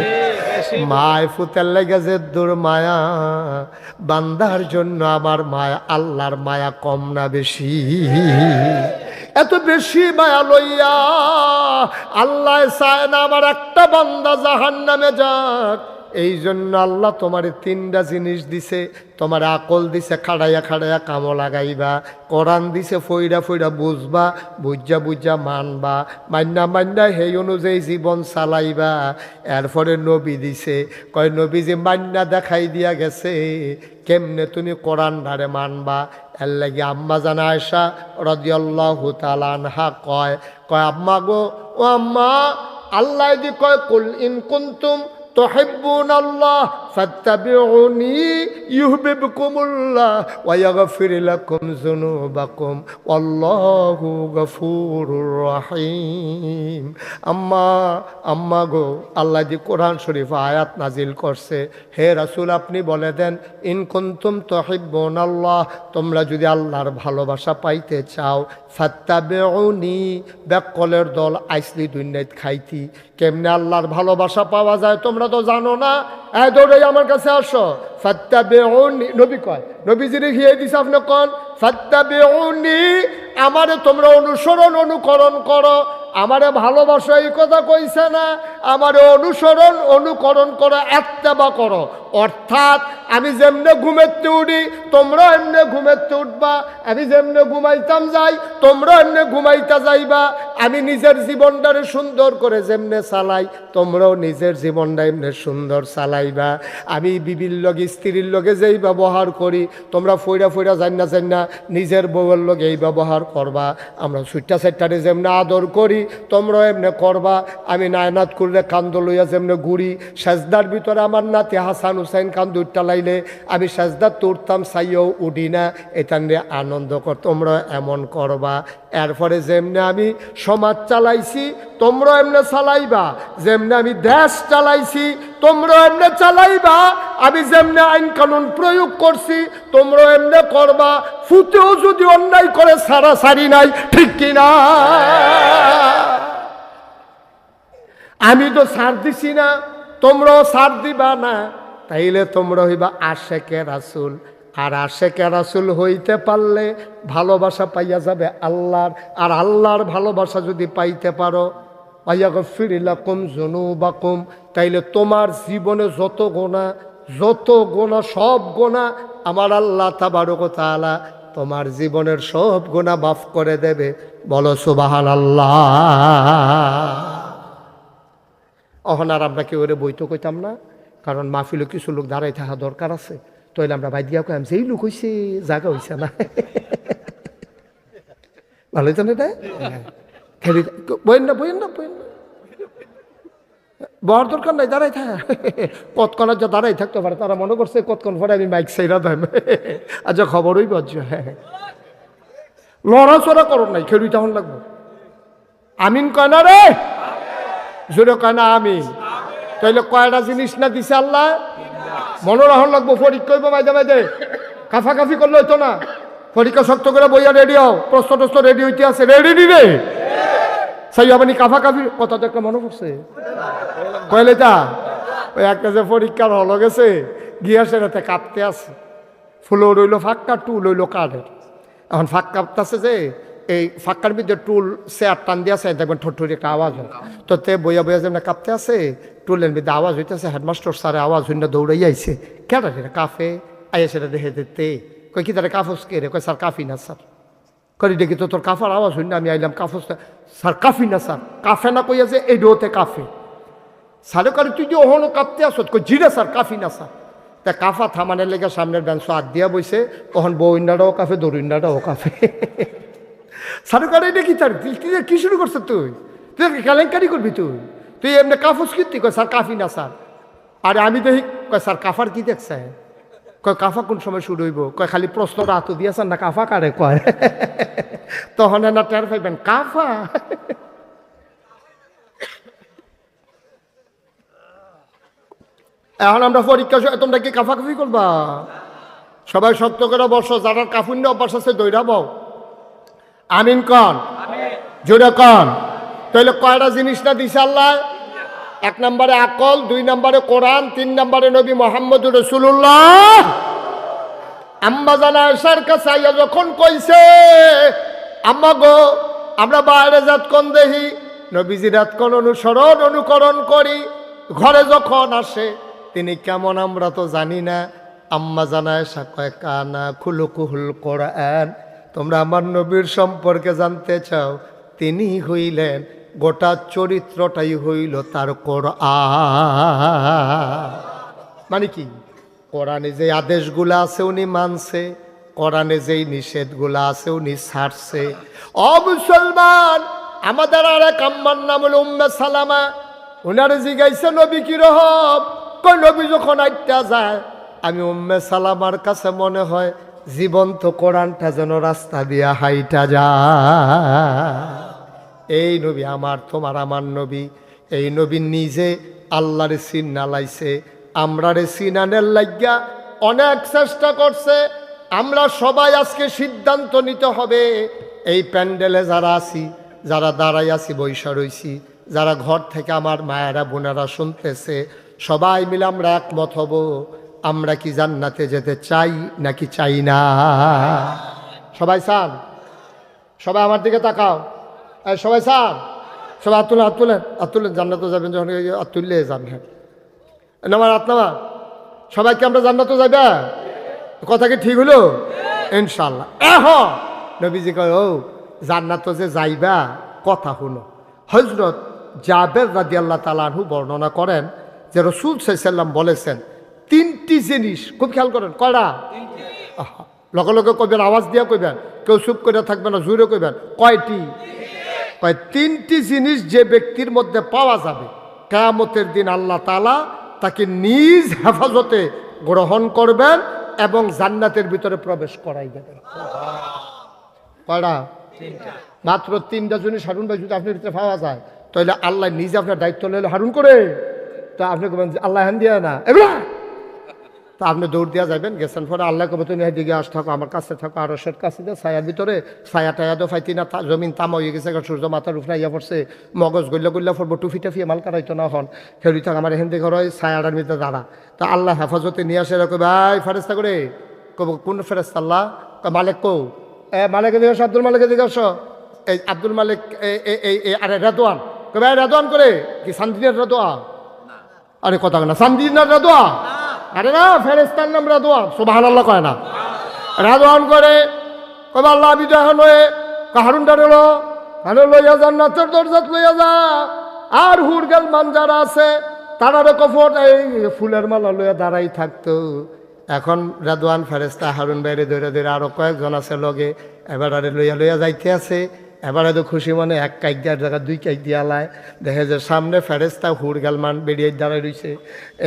মায় ফুতের লেগে যে দূর মায়া, বান্দার জন্য আমার মায়া, আল্লাহর মায়া কম না বেশি? এত বেশি মায়া লইয়া আল্লাহ চায় না আমার একটা বান্দা জাহান্নামে যাক। এই জন্য আল্লাহ তোমারে তিনটা জিনিস দিছে, তোমার আকল দিছে খাড়াইয়া খাড়াইয়া কামো লাগাইবা, কোরআন দিছে ফইরা ফইরা বুঝবা, বুঝা বুঝা মানবা, মান্না মান্না সেই অনুযায়ী জীবন চালাইবা। এরপরে নবী দিছে, কয় নবী যে মান্না দেখাই দিয়া গেছে কেমনে তুমি কোরআন ধারে মানবা। এর লাগে আম্মা জানা আয়েশা রাদিয়াল্লাহু তাআলা আনহা কয় আম্মা গো, ও আম্মা, আল্লাহ দি কয় কুল ইন কুনতুম তুহিব্বুনাল্লাহ ফাত্তাবিউনি ইউহিব্বুকুমুল্লাহ ওয়া ইয়াগফির লাকুম যুনুবাকুম ওয়াল্লাহু গফুরুর রহিম। আম্মা গো, আল্লাহ দি কোরআন শরীফ আয়াত নাজিল করছে, হে রাসূল আপনি বলে দেন, ইন কুনতুম তুহিব্বুনাল্লাহ, তোমরা যদি আল্লাহর ভালোবাসা পাইতে চাও, ফাত্তাবিউনি, বেকলের দল আইসলি দুনিয়াত খাইতি। কেমনে আল্লাহর ভালোবাসা পাওয়া যায় তোমরা তো জানো না, দৌড়ে আমার কাছে আসো। ফাত্তাবিউনি, নবী কয়, নবীজিরে হিয়ে দিছে আপনি কন ফাত্তাবিউনি, আমারে তোমরা অনুসরণ অনুকরণ করো। আমারে ভালোবাসা এই কথা কইছে না, আমারে অনুসরণ অনুকরণ করো, ইত্তেবা করো। অর্থাৎ আমি যেমনে ঘুমেতে উঠি তোমরা এমনে ঘুমেতে উঠবা, আমি যেমনে ঘুমাইতাম যাই তোমরা এমনে ঘুমাইতা যাইবা, আমি নিজের জীবনটারে সুন্দর করে যেমনে চালাই তোমরাও নিজের জীবনটা এমনি সুন্দর চালাইবা। আমি বিবির লগে স্ত্রীর লগে যেই ব্যবহার করি তোমরা ফইরা ফইরা জান না নিজের বউয়ের লগে এই ব্যবহার করবা। আমরা সুইটা সেটারে যেমনে আদর করি তোমরাও এমনি করবা। আমি নায়নাত করলে কান্দ লইয়া যেমনে ঘুরি, সেজদার ভিতরে আমার নাতি হাসান হুসাইন কান্দ উঠটা লাইলে আমি সেজদার তুরতাম, চাইও উঠি না, এটা নিয়ে আনন্দ কর, তোমরা এমন করবা। এরপরে যেমনে আমি সমাজ চালাইছি তোমরা এমনে চালাইবা, যেমনে আমি দেশ চালাইছি তোমরা এমনে চালাইবা, আমি যেমনে আইন কানুন প্রয়োগ করছি তোমরা এমনে করবা। ফুতেও যদি অন্যায় করে সারা সারি নাই, ঠিক কিনা? আমি তো ছাড় দিছি না, তোমরাও ছাড় দিবা না, তাইলে তোমরা হইবা আশেকে রাসূল। আর আশেকে রাসূল হইতে পারলে ভালোবাসা পাইয়া যাবে আল্লাহর। আর আল্লাহর ভালোবাসা যদি পাইতে পারো, ওয়ায়াগফির লাকুম যুনুবাকুম, তাইলে তোমার জীবনে যত গোনা সব গোনা আমার আল্লাহ তাবারক ওয়া তাআলা তোমার জীবনের সব গোনা মাফ করে দেবে। বলো সুবহানাল্লাহ। অহন আর আমরা কেউ বইতে কইতাম না, কারণ মাহফিলে কিছু লোক দাঁড়াই থাকা দরকার আছে। তাইলে আমরা বাইর দিয়া কইম যেই লোক হইছে জায়গা হইছে না, ভালো জানে না, বইন না বহার দরকার নাই, দাঁড়াই থাক। কতক্ষণ যা দাঁড়াই থাকতে পারে, তারা মনে করছে কতক্ষণ পরে আমি মাইক সাইরা দেন। আচ্ছা খবরই বজ্জ। হ্যাঁ, লড়াচড়া করো নাই, খেলুই তখন লাগবো। আমিন কয় না রে, জোরে কয় না আমিন। তাইলে কয়টা জিনিস না দিছে আল্লাহ, মনোরহন লাগবো। পরীক্ষা হইব মাঝে কাফাকাফি করলে হইতো না। পরীক্ষা শক্ত করে বইয়া রেডি হও, প্রশ্ন টস্ত রেডি হইতে আছে, রেডি রে সাই আপনি কাফাকাফি কথা তো একটা মনে পড়ছে কইলে তা ওই একটা যে পরীক্ষার হল গেছে গিয়া সেটাতে কাঁপতে আছে। ফুলো রইল ফাঁকা, টুল রইল কাঠের। এখন ফাঁক কাঁপতেছে যে এই ফাঁকার ভিতরে টুল চেয়ার টান দিয়ে আছে, দেখবেন ঠোঁটঠুরি একটা আওয়াজ হয়। তো তে বইয়া যেমন কাঁপতে আছে, টুলের ভিতরে আওয়াজ হইতেছে। হেডমাস্টার স্যারে আওয়াজ হইনা দৌড়াই আইছে, কেটা রে কাফে আইয়া সেটা দেখে দিতে কই কি তারা কাফস কে রে? কয় স্যার কাফি না স্যার। করি দেখি তো তোর কাফার আওয়াজ হইনা আমি আইলাম কাফস। স্যার কাফি না স্যার, কাফে না কইয়া যে এই ডোতে কাফে। স্যারে করে তুই যে ওহনো কাঁপতে আসত, কই জিরে স্যার কাফি না স্যার। তা কাফা থামানের লেগে সামনের বেঞ্চ হাত দিয়া বইছে, ওহন বউইন্ডাটাও কাফে দৌড়িন্ডাটাও কাফে। স্যারে করে এটা কি তার কি শুরু করছে তুই? তুই কেলেঙ্কারি করবি তুই এমনি কাফুস কীর্তি কয় স্যার কাফি না স্যার। আরে আমি দেখি কয় স্যার কাফার কি দেখছে? কয় কাফা কোন সময় শুরু হইব? কয় খালি প্রশ্নটা হাতু দিয়েছেন না কাফা কারে কয়। তখন না টের পাইবেন কাফা। এখন আমরা পরীক্ষা তোমরা কি কাফাকাফি করবা? সবাই শক্ত করে বসো, যারা কাফুন্য অভ্যাস আছে দৈরাবো। আমিন কন, জোরে কন। তাহলে কয়টা জিনিস না দিছে আল্লাহ? 1 নম্বরে আকল, 2 নম্বরে কোরআন, 3 নম্বরে নবী মুহাম্মদুর রাসূলুল্লাহ। আম্মা জানা আয়েশার কাছে আইয়া যখন কইছে আম্মা গো আমরা বাইরে যাত কোন দেখি, নবীজি রাত কোন অনুকরণ করি, ঘরে যখন আসে তিনি কেমন আমরা তো জানি না। আম্মা জানা আয়েশা কয় কানা খুলুকুহুল কোরআন, তোমরা আমার নবীর সম্পর্কে জানতে চাও, তিনি হইলেন গোটা চরিত্রটাই হইল তার কোরআন। মানে কি? কোরআনে যে আদেশগুলো আছে উনি মানছে, কোরআনে যেই নিষেধগুলো আছে উনি ছাড়ছে। ও মুসলমান, আমাদের আর এক আম্মার নাম হলো উম্মে সালামা। উনারে জিজ্ঞাসা নবী কিরকম? কই নবী যখন আইটা যায় আমি উম্মে সালামার কাছে মনে হয় জীবন্ত কোরআনটা যেন রাস্তা দিয়া হাইটা যায়। এই নবী আমার আমার নবী, এই নবী নিজে আল্লাহর সিনা লাইছে, আমরারে সিনানের লাগিয়া অনেক চেষ্টা করছে। আমরা সবাই আজকে সিদ্ধান্ত নিতে হবে, এই প্যান্ডেলে যারা আছি, যারা দাঁড়াই আছি, বৈশা রইছি, যারা ঘর থেকে আমার মায়েরা বোনেরা শুনতেছে, সবাই মিলে আমরা একমত হব, আমরা কি জান্নাতে যেতে চাই নাকি চাই না? সবাই চান? সবাই আমার দিকে তাকাও, সবাই চান? সবাই হাত তুলেন। জান্নাতে যাবেন যখন হাত তুললে যান। হ্যাঁ নামার হাত নামা। সবাইকে আমরা জান্নাতে যাবে? কথা কি ঠিক হলো? ইনশাল্লাহ। নবীজি কয় ও জান্নাতে যে যাইবা কথা শুনো। হযরত জাবের রাদিয়াল্লাহু তাআলা আনহু বর্ণনা করেন যে রাসূল সাল্লাল্লাহু আলাইহি ওয়াসাল্লাম বলেছেন 3টি জিনিস, খুব খেয়াল করেন। কয়টা? লগে লগে কইবেন, আওয়াজ দিয়া কইবেন, কেউ চুপ করে থাকবে না, জোরে কইবেন। কয়টি? কয় 3টি জিনিস যে ব্যক্তির মধ্যে পাওয়া যাবে কিয়ামতের দিন আল্লাহ তাআলা তাকে নিজ হেফাজতে গ্রহণ করবেন এবং জান্নাতের ভিতরে প্রবেশ করাই দেবেন। কয়টা? মাত্র 3টা জিনিস হারুন ভাই যদি আপনার ভিতরে পাওয়া যায় তাহলে আল্লাহ নিজে আপনার দায়িত্ব নিলে হারুন করে, তা আপনি কবেন আল্লাহ হ্যান দিয়া না এবার, তা আপনি দৌড় দিয়া যাবেন। গেছেন পরে আল্লাহ কবে তুমি এদিকে আস থাকো, আমার কাছে থাকো, আরশের কাছে দিয়ে ছায়ার ভিতরে, ছায়া টায়া দো ফাইতি না, জমিন তামা হয়ে গেছে, সূর্য মাথার উপরে ইয়া পড়ছে, মগজ গল্লা পড়বো, টুফি টাফি মাল কারাইতো না হন খেলি থাক আমার এখান থেকে ঘর হয় ছায়াটার ভিতরে দাঁড়া। তা আল্লাহ হেফাজতে নিয়ে আসে এরকম ভাই ফেরেস্তা করে কব কোন ফেরেস্তা? আল্লাহ মালিক কৌ মালিকের দিকে আসো, আব্দুল মালিকের দিকে আসো। এই আব্দুল মালিক আরে রেদওয়ান কবে রেদওয়ান করে কি সান্দিনের রেদোয়া? আরে কথা না, সান্দিনের রেদোয়া? আরে না, ফেরেস্তার নাম রেদওয়ান। সুবহানাল্লাহ কয় না? রেদওয়ান করে কবে আল্লাহ বিদায় হয়ে হারুনটা রলো লইয়া জান্নাতের দরজাত লইয়া যা। আর হুরগেল মান যারা আছে তারারও কফট এই ফুলের মালা লইয়া দাঁড়াই থাকতো। এখন রেদওয়ান ফেরেস্তা হারুন বাইরে ধরে ধরে আরো কয়েকজন আছে লগে, এবার আরে লইয়া যাইতে আছে। এবারে তো খুশি মনে 1 কাইক দেওয়ার জায়গা 2 কাইক দিয়ালায়। দেখে যে সামনে ফেরেস্তা হুরগাল মান বেরিয়ে দাঁড়াই রইছে,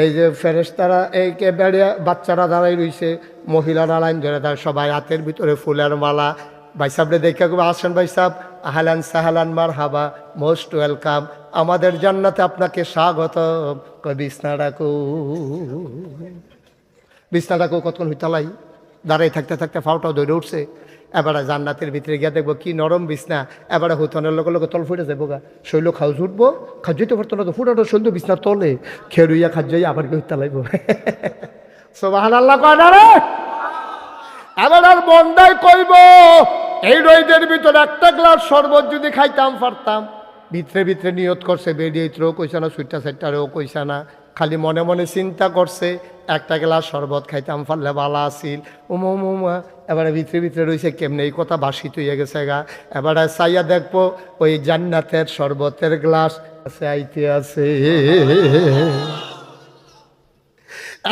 এই যে ফেরেস্তারা এই কে বেড়িয়ে বাচ্চারা দাঁড়াই রইছে, মহিলারা লাইন ধরে তার সবাই হাতের ভিতরে ফুলের মালা। ভাই সাহেবরে দেখে খুব আসেন ভাই সাহেব, আহলান সাহলান মারহাবা, মোস্ট ওয়েলকাম, আমাদের জান্নাতে আপনাকে স্বাগত। বিছনা ডাকো কতক্ষণ হইতালাই দাঁড়াই থাকতে থাকতে ফাওটাও ধরে উঠছে। এবারে জান্নাতের ভিতরে গিয়ে দেখবো কি নরম বিছনা। এবারে হুতনের লোকের লোক তল ফুটে যাবো গা, শৈল খাওয়া উঠবো, খাদ্যতে পারতো না তো ফুটাটো শৈল বিছনার তলে খেরুইয়া খাদ্যই আবার কেউ তালাইব। সুবহানাল্লাহ কয় না রে? এবার আর মন্দায় কইব এই রইদের ভিতরে 1টা গ্লাস শরবত যদি খাইতাম পারতাম। ভিতরে ভিতরে নিয়ত করছে, বেরিয়ে ইত্রও কইসা না, সুইটা সাইটারেও কইসা না, খালি মনে মনে চিন্তা করছে 1টা গ্লাস শরবত খাইতাম পারলে ভালো আসিল। উমা এবারে ভিতরে ভিতরে রয়েছে কেমনে এই কথা বাসিত হয়ে গেছে গা। এবারে চাইয়া দেখবো ওই জান্নাতের শরবতের গ্লাস আছে আইতে আছে।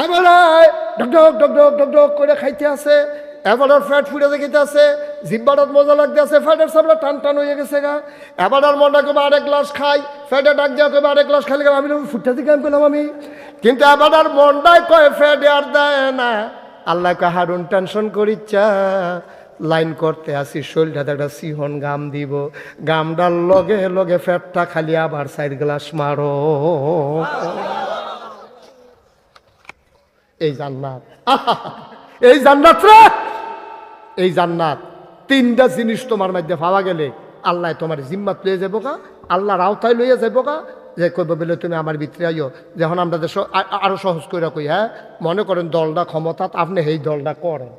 এবারে ডক ডক ডক ডক ডক ডক করে খাইতে আছে। এবার আর ফ্যাট ফুটে দেখিতে আছে, জিব্বাটাত মজা লাগতে আছে, ফ্যাটের সামনে টান টান হয়ে গেছে গা। এবার আর মনটা কবে আরেক গ্লাস খাই, ফ্যাটে ডাক দেওয়া কবে আরেক গ্লাস খাইলে আমি ফুটতে দিকে আমি পেলাম আমি। কিন্তু এবার আর মনটাই কয় ফ্যাটে আর দেয় না। আল্লাহ কে হারুন টেনশন করিচ্ছা, লাইন করতে আসি, শরীরটা একটা সিহন গাম দিব, গামটার লগে লগে ফ্যাটটা খালি আবার 4 গ্লাস মারো। এই জান্নাত, এই জান্নাত রে, এই জান্নাত। 3টা জিনিস তোমার মধ্যে পাওয়া গেলে আল্লাহ তোমার জিম্মাত লইয়া যাবো কা, আল্লাহর আওতায় লইয়া যাবো কা, যে কইব বলে তুমি আমার ভিতরে আইও। যখন আমরা আরো সহজ করে কই, হ্যাঁ মনে করেন দলটা ক্ষমতাত, আপনি এই দলটা করেন,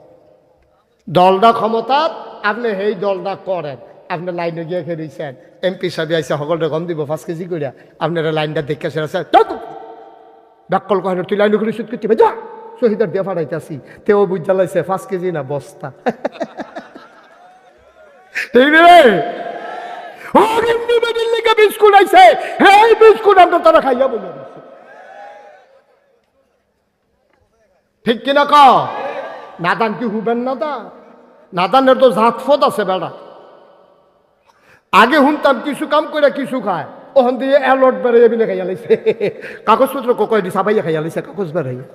দলটা ক্ষমতাত আপনি এই দলটা করেন। আপনি লাইনে গিয়ে খেয়েছেন, এমপি সাহেব আইসা সকলটা কম দিব 5 কেজি করিয়া, আপনারা লাইনটা দেখে সেরা ব্যাকল কহেন তুই লাইনে করে সুদ করতে যা শহীদার দিয়ে ফাড়াইতেছি, তেও বুঝ জ্বালাইছে 5 কেজি না বস্তা। ঠিক রে, বিস্কুট আইছে, হ্যাঁ বিস্কুট আমরা তারা খাইয়া বলে ঠিক কিনা ক নাদান কি হুবেন নাদান? নাদানের তো জাতফত আছে বেড়া। আগে শুনতাম কিছু কাম করে কিছু খায়, ওখান দিয়ে অ্যালট বেড়াইয়া বিলে খাইয়া লাইছে, কাগজপত্র কয় দি সাবাইয়া খাইয়া লাইছে, কাগজ বেড়াইয়া।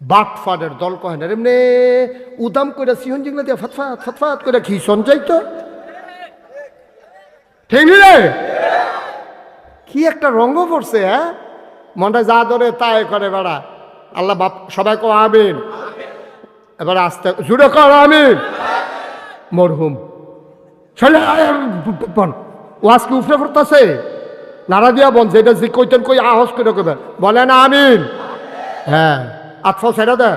বাট ফাটের দল কয় না এমনি উদাম করে সিহন জিংলা দিয়ে ফতফাত ফতফাত করে ঘি সঞ্চাইতো। ঠিক রে, কি একটা রঙ্গ পড়ছে, হ্যাঁ মনটা যা ধরে তাই করে বেড়া। আল্লাহ বাপ সবাই কো আমিন, এবার আস্তে জুড়ে কর আমিন। মরহুম ওয়াজ কি উফরে পড়তেছে, নাড়া দিয়া বন যেটা যে কইতেন কই আহস করে কবেন, বলে না আমিন। হ্যাঁ আটফাও ছেড়া দে,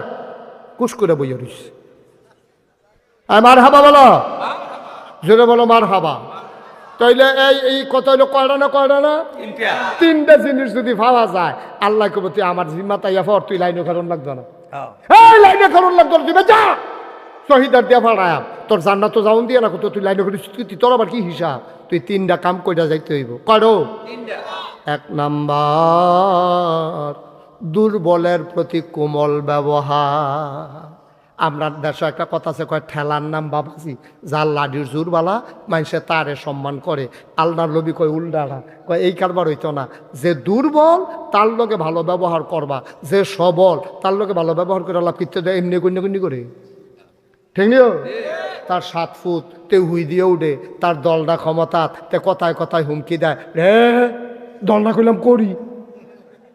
কুস করে বইয়া রইস। মার হাবা বলো, জোরে বলো মার হাবা। তাইলে এই কত হইলো, কয়টা না কয়টা না? 3টা জিনিস যদি ভাবা যায়, আল্লাহ কবে তুই আমার জিম্মা তাইয়া ফর, তুই লাইনে কারণ লাগতো না, এই লাইনে কারণ লাগতো না, তুই যা শহীদার দিয়া ফাড়ায় তোর জান্নাত তো যাওন দিয়ে না, তুই লাইনে করিস, তোর আবার কি হিসাব? তুই 3টা কাম কইরা যাইতে হইব। করো 1 নাম্বার দুর্বলের প্রতি কোমল ব্যবহার। আমরা দেশে একটা কথা আছে, কয় ঠেলার নাম বাবাজি, যার লাডির জোরবালা মানুষে তারে সম্মান করে। আল্লাহর নবী কয় উল্টারা, কয় এই কারবার হইতো না, যে দুর্বল তার লগে ভালো ব্যবহার করবা, যে সবল তার লগে ভালো ব্যবহার করে আল্লাহ কিত্তে দেয় এমনি গুন্নি করে। ঠিক নিও, তার 7 ফুট তে হুই দিয়ে উঠে, তার দলটা ক্ষমতা তে কথায় কথায় হুমকি দেয়, রে দলটা কইলাম করি,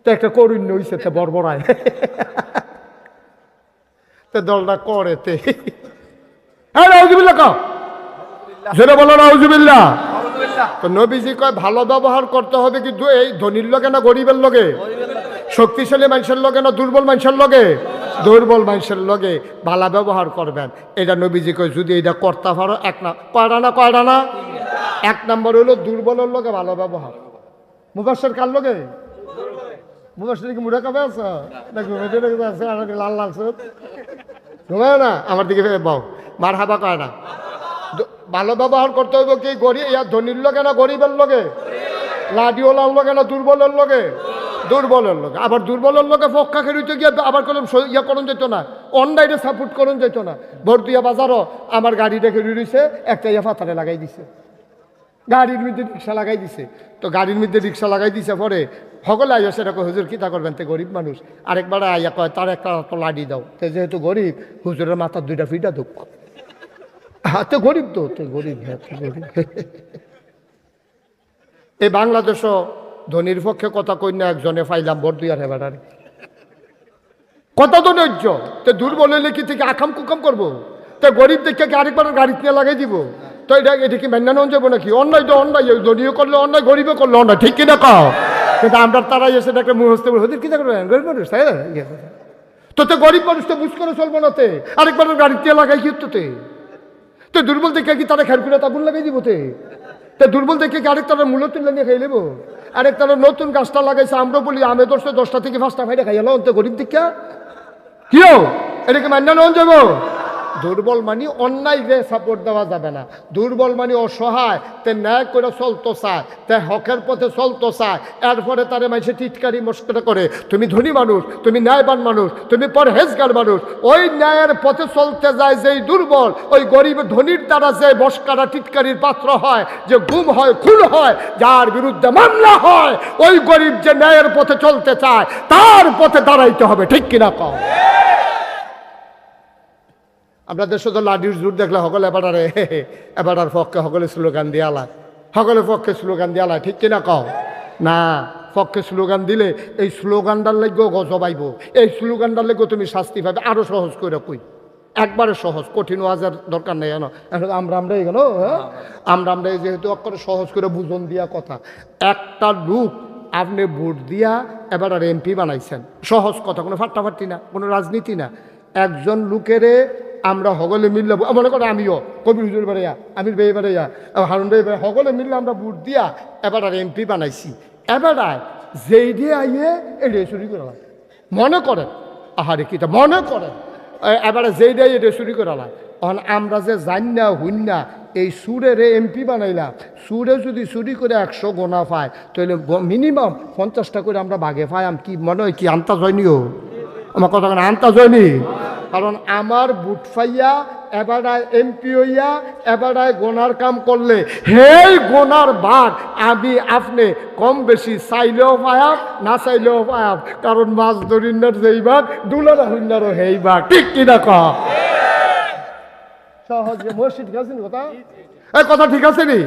তো একটা করুন হইছে তে বড়বড়ায়, তে দলটা করে তে যেটা বলো নাউজুবিল্লাহ। তো নবীজি কয় ভালো ব্যবহার করতে হবে, কিন্তু এই ধনীর লগে না গরিবের লগে, শক্তিশালী মানুষের লগে না দুর্বল মানুষের লগে, দুর্বল মানুষের লগে ভালো ব্যবহার করবেন। এটা নবীজি কয় যদি এটা করতে পারো, কয়টা না 1 নম্বর হইলো দুর্বলের লগে ভালো ব্যবহার। মুবাশশির কার লগে? মুবাশশির কি মুড়া কাবে আছে না ঘুমেতে আছে, আর লাল লাল চোখ ঘুমায় না, আমার দিকে বাও মার হাবা কয় না। ভালো ব্যবহার করতে হইব কি গরিব ইয়া ধনীর লগে না গরিবের লগে, লাডিওলার লগে না দুর্বলের লগে, দুর্বলের লগে। আবার দুর্বলের লগে পক্ষা খেলতে গিয়ে আবার কোনো ইয়া করণ যেত না, অনলাইনে সাপোর্ট করণ যেত না। ভর্তুয়া বাজারও আমার গাড়িটা খেলে রয়েছে, একটা ইয়া ফাতারে লাগাই দিছে, গাড়ির মধ্যে রিক্সা লাগাই দিছে। তো গাড়ির মধ্যে রিক্সা লাগাই দিছে, পরে সকলে আইয়া সেটা হুজুর কিতা করবেন, তে গরিব মানুষ। আরেকবার আইয়া কয় তার একটা তো লাডি দাও, তে যেহেতু গরিব হুজুরের মাথার 2টা ফিটা দুঃখ, হাতে গরিব তো গরিব, এই বাংলাদেশও ধনির পক্ষে কথা কই না, একজনে পাইলাম বর্দুয়ার হেবাটারে কত তো নৈর্য, তে দুর্বল হইলে কি থেকে আকাম কুকাম করবো, তো গরিব দেখে কি আরেকবার গাড়িতে নিয়ে লাগাই দিব? তো এটা কি মেনে নেওয়া যাবো নাকি? অন্যায় তো অন্যায়, ধনীও করলে অন্যায়, গরিবও করলে অন্যায়, ঠিক কিনা কও? কিন্তু আমরা তারাই এসে একটা মুহস্তে হতে কি করবেন, গরিব মানুষ তাই না? তো গরিব মানুষ তো বুঝ করে চলবো না, তে আরেকবার গাড়িতে লাগাই কি হতো? তো দুর্বল দেখে কি তারা খেয়াল করে তাগুন লাগাই দিব? তো দুর্বল দেখে কি আরেক তারা মূল্য তুলে নিয়ে খাই নেবো? আরেক তারা নতুন গাছটা লাগাইছে, আমরা বলি আমে 10টা থেকে 5টা ফাইটা খাইয়ালো, অন্ত গরিব দীক্ষা কিও এটাকে মান্য নেওয়া যাবো? দুর্বল মানে অন্যায় যে সাপোর্ট দেওয়া যাবে না, দুর্বল মানে অসহায়, তে ন্যায় করে চলতে চায়, তে হকের পথে চলতে চায়, এরপরে তারে মাঝে টিটকারি মস্করা করে তুমি ধনী মানুষ, তুমি ন্যায়বান মানুষ, তুমি পরহেজগার মানুষ। ওই ন্যায়ের পথে চলতে যায় যেই দুর্বল, ওই গরিব ধনীর দ্বারা যে মস্করা টিটকারির পাত্র হয়, যে গুম হয়, খুন হয়, যার বিরুদ্ধে মামলা হয়, ওই গরিব যে ন্যায়ের পথে চলতে চায় তার পথে দাঁড়াইতে হবে, ঠিক কিনা কও? আমরা দেশে তো লাঠির জোর দেখলে সকলে এবারের পক্ষে সকলে স্লোগান দিয়ালায়, সকলের পক্ষে স্লোগান দিয়ালায়, ঠিক কিনা কও? না, পক্ষে স্লোগান দিলে এই স্লোগানটার লাগেও গজবাইব, এই স্লোগানটার লাগেও তুমি শাস্তি পাবে। আরো সহজ করে কই, একবারে সহজ, কঠিন ওয়াজের দরকার নেই। আমরা এখানে আমরা যেহেতু অক্ষরে সহজ করে বুঝন দিয়া কথা। একটা লোক আপনি ভোট দিয়া এবার আর এমপি বানাইছেন, সহজ কথা, কোনো ফাট্টাফাট্টি না, কোনো রাজনীতি না। একজন লোকেরে আমরা সকলে মিললে, মনে করো আমিও কবির হুজুর বেড়াইয়া, আমির বেয়ে বেড়াইয়া, হারুন বেয়ে বেড়া, সকলে মিললে আমরা ভোট দিয়া এবার আর এমপি বানাইছি। এবার যেই দিয়ে আইয়ে এটা চুরি করে মনে করেন, আহারে কিটা মনে করেন, এবারে যেই দিয়ে এটা চুরি করে আমরা যে জান না হুন না এই সুরের এমপি বানাইলাম, সুরে যদি চুরি করে 100 গোনা পায় তাহলে মিনিমাম 50টা করে আমরা বাঘে পাই। কি মনে হয় কি আন্তাজ হয়নিও? আমার কথা আন্তাজ হয়নি? কারণ আমার বুট ফাইয়া এবারায় এমপি হইয়া এবারায় গোনার কাম করলে হেই গোনার ভাগ আমি আপনি কম বেশি চাইলেও পায়াব, না চাইলেও পায়াব। কারণ মাছ ধরিনার যেই ভাগ, ডুলারা হইনারও সেই ভাগ, ঠিক কিনা কম? সহজে মসজিদ ঠিক আছে কথা, এই কথা ঠিক আছে নি?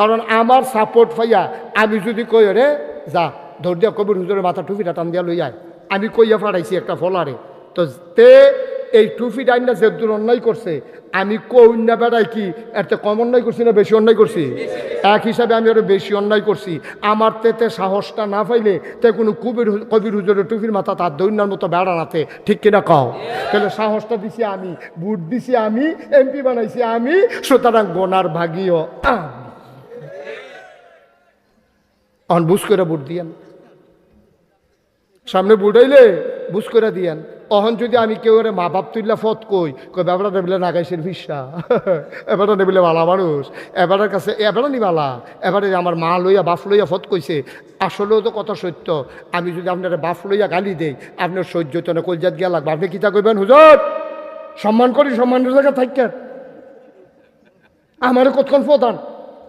কারণ আমার সাপোর্ট পাইয়া আমি যদি কই রে যা ধর দিয়া কবির হুজুরের মাথা টুপিটা টান দিয়া লই আয়, আমি কইয়া ফাড়াইছি একটা ফলারে, তো তে এই টুপি ডাইনটা যে দূর অন্যায় করছে, আমি কন্যা বেড়াই কি এতে কম অন্যায় করছি না বেশি অন্যায় করছি? এক হিসাবে আমি আরো বেশি অন্যায় করছি। আমার তেতে সাহসটা না পাইলে তে কোনো কবির হুজুরের টুপির মাথা তার দৈন্যার মতো বেড়া নাতে, ঠিক কিনা কও? তাহলে সাহসটা দিছি আমি, বুট দিছি আমি, এমপি বানাইছি আমি, সুতরাং গোনার ভাগিও অন বুঝ করে বুট দিয়েন, সামনে বুড়াইলে বুঝ করে দিয়েন। অহন যদি আমি কেউ মা বাপ তুললা ফত কই বেড়া নেবিলে নাগাইছের ভিসা, এবারে নেবিলে বালা মানুষ, এবারের কাছে এবারে নি বালা, এবারে আমার মা লইয়া বাপ লইয়া ফত কইছে। আসলেও তো কথা সত্য, আমি যদি আপনার বাপ লইয়া গালি দেই আপনার সহ্য তো না, কলজাত গিয়া লাগবে। আপনি কিতা কইবেন? হুজুর সম্মান করি, সম্মানের জায়গা থাকেন, আমার কতক্ষণ প্রধান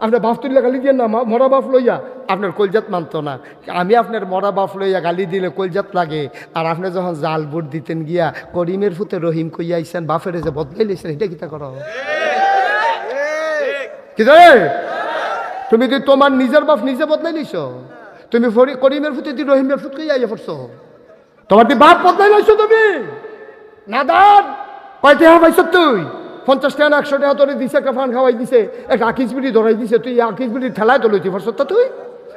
আপনার বাপ তুললে গালি দিয়ে না, মরা বাপ লইয়া আপনার কলজাত মানতো না। আমি আপনার মরা বাপ লইয়া গালি দিলে কলজাত লাগে, আর আপনি যখন জাল বুট দিতেন গিয়া করিমের ফুতে রহিম কইয়া আইসেন, বাপের যে বদলাই লইছেন, এটা কিতা করো? কি তুমি তুই তোমার নিজের বাপ নিজে বদলাই লইছ? তুমি করিমের ফুতে তুই রহিমের ফুট কইয়া আইয়া পড়ছো, তোমার তুই বাপ বদলাই লইছ তুমি? নাদান কয়টা পাইছ তুই? 50 টাকা 100 টাকা তোরে দিছে, একটা ফান খাওয়াই দিছে, একটা আকিস বিড়ি ধরাই দিছে, তুই আকিস বিড়ি ঠেলায় তো লইতে পারছ তো?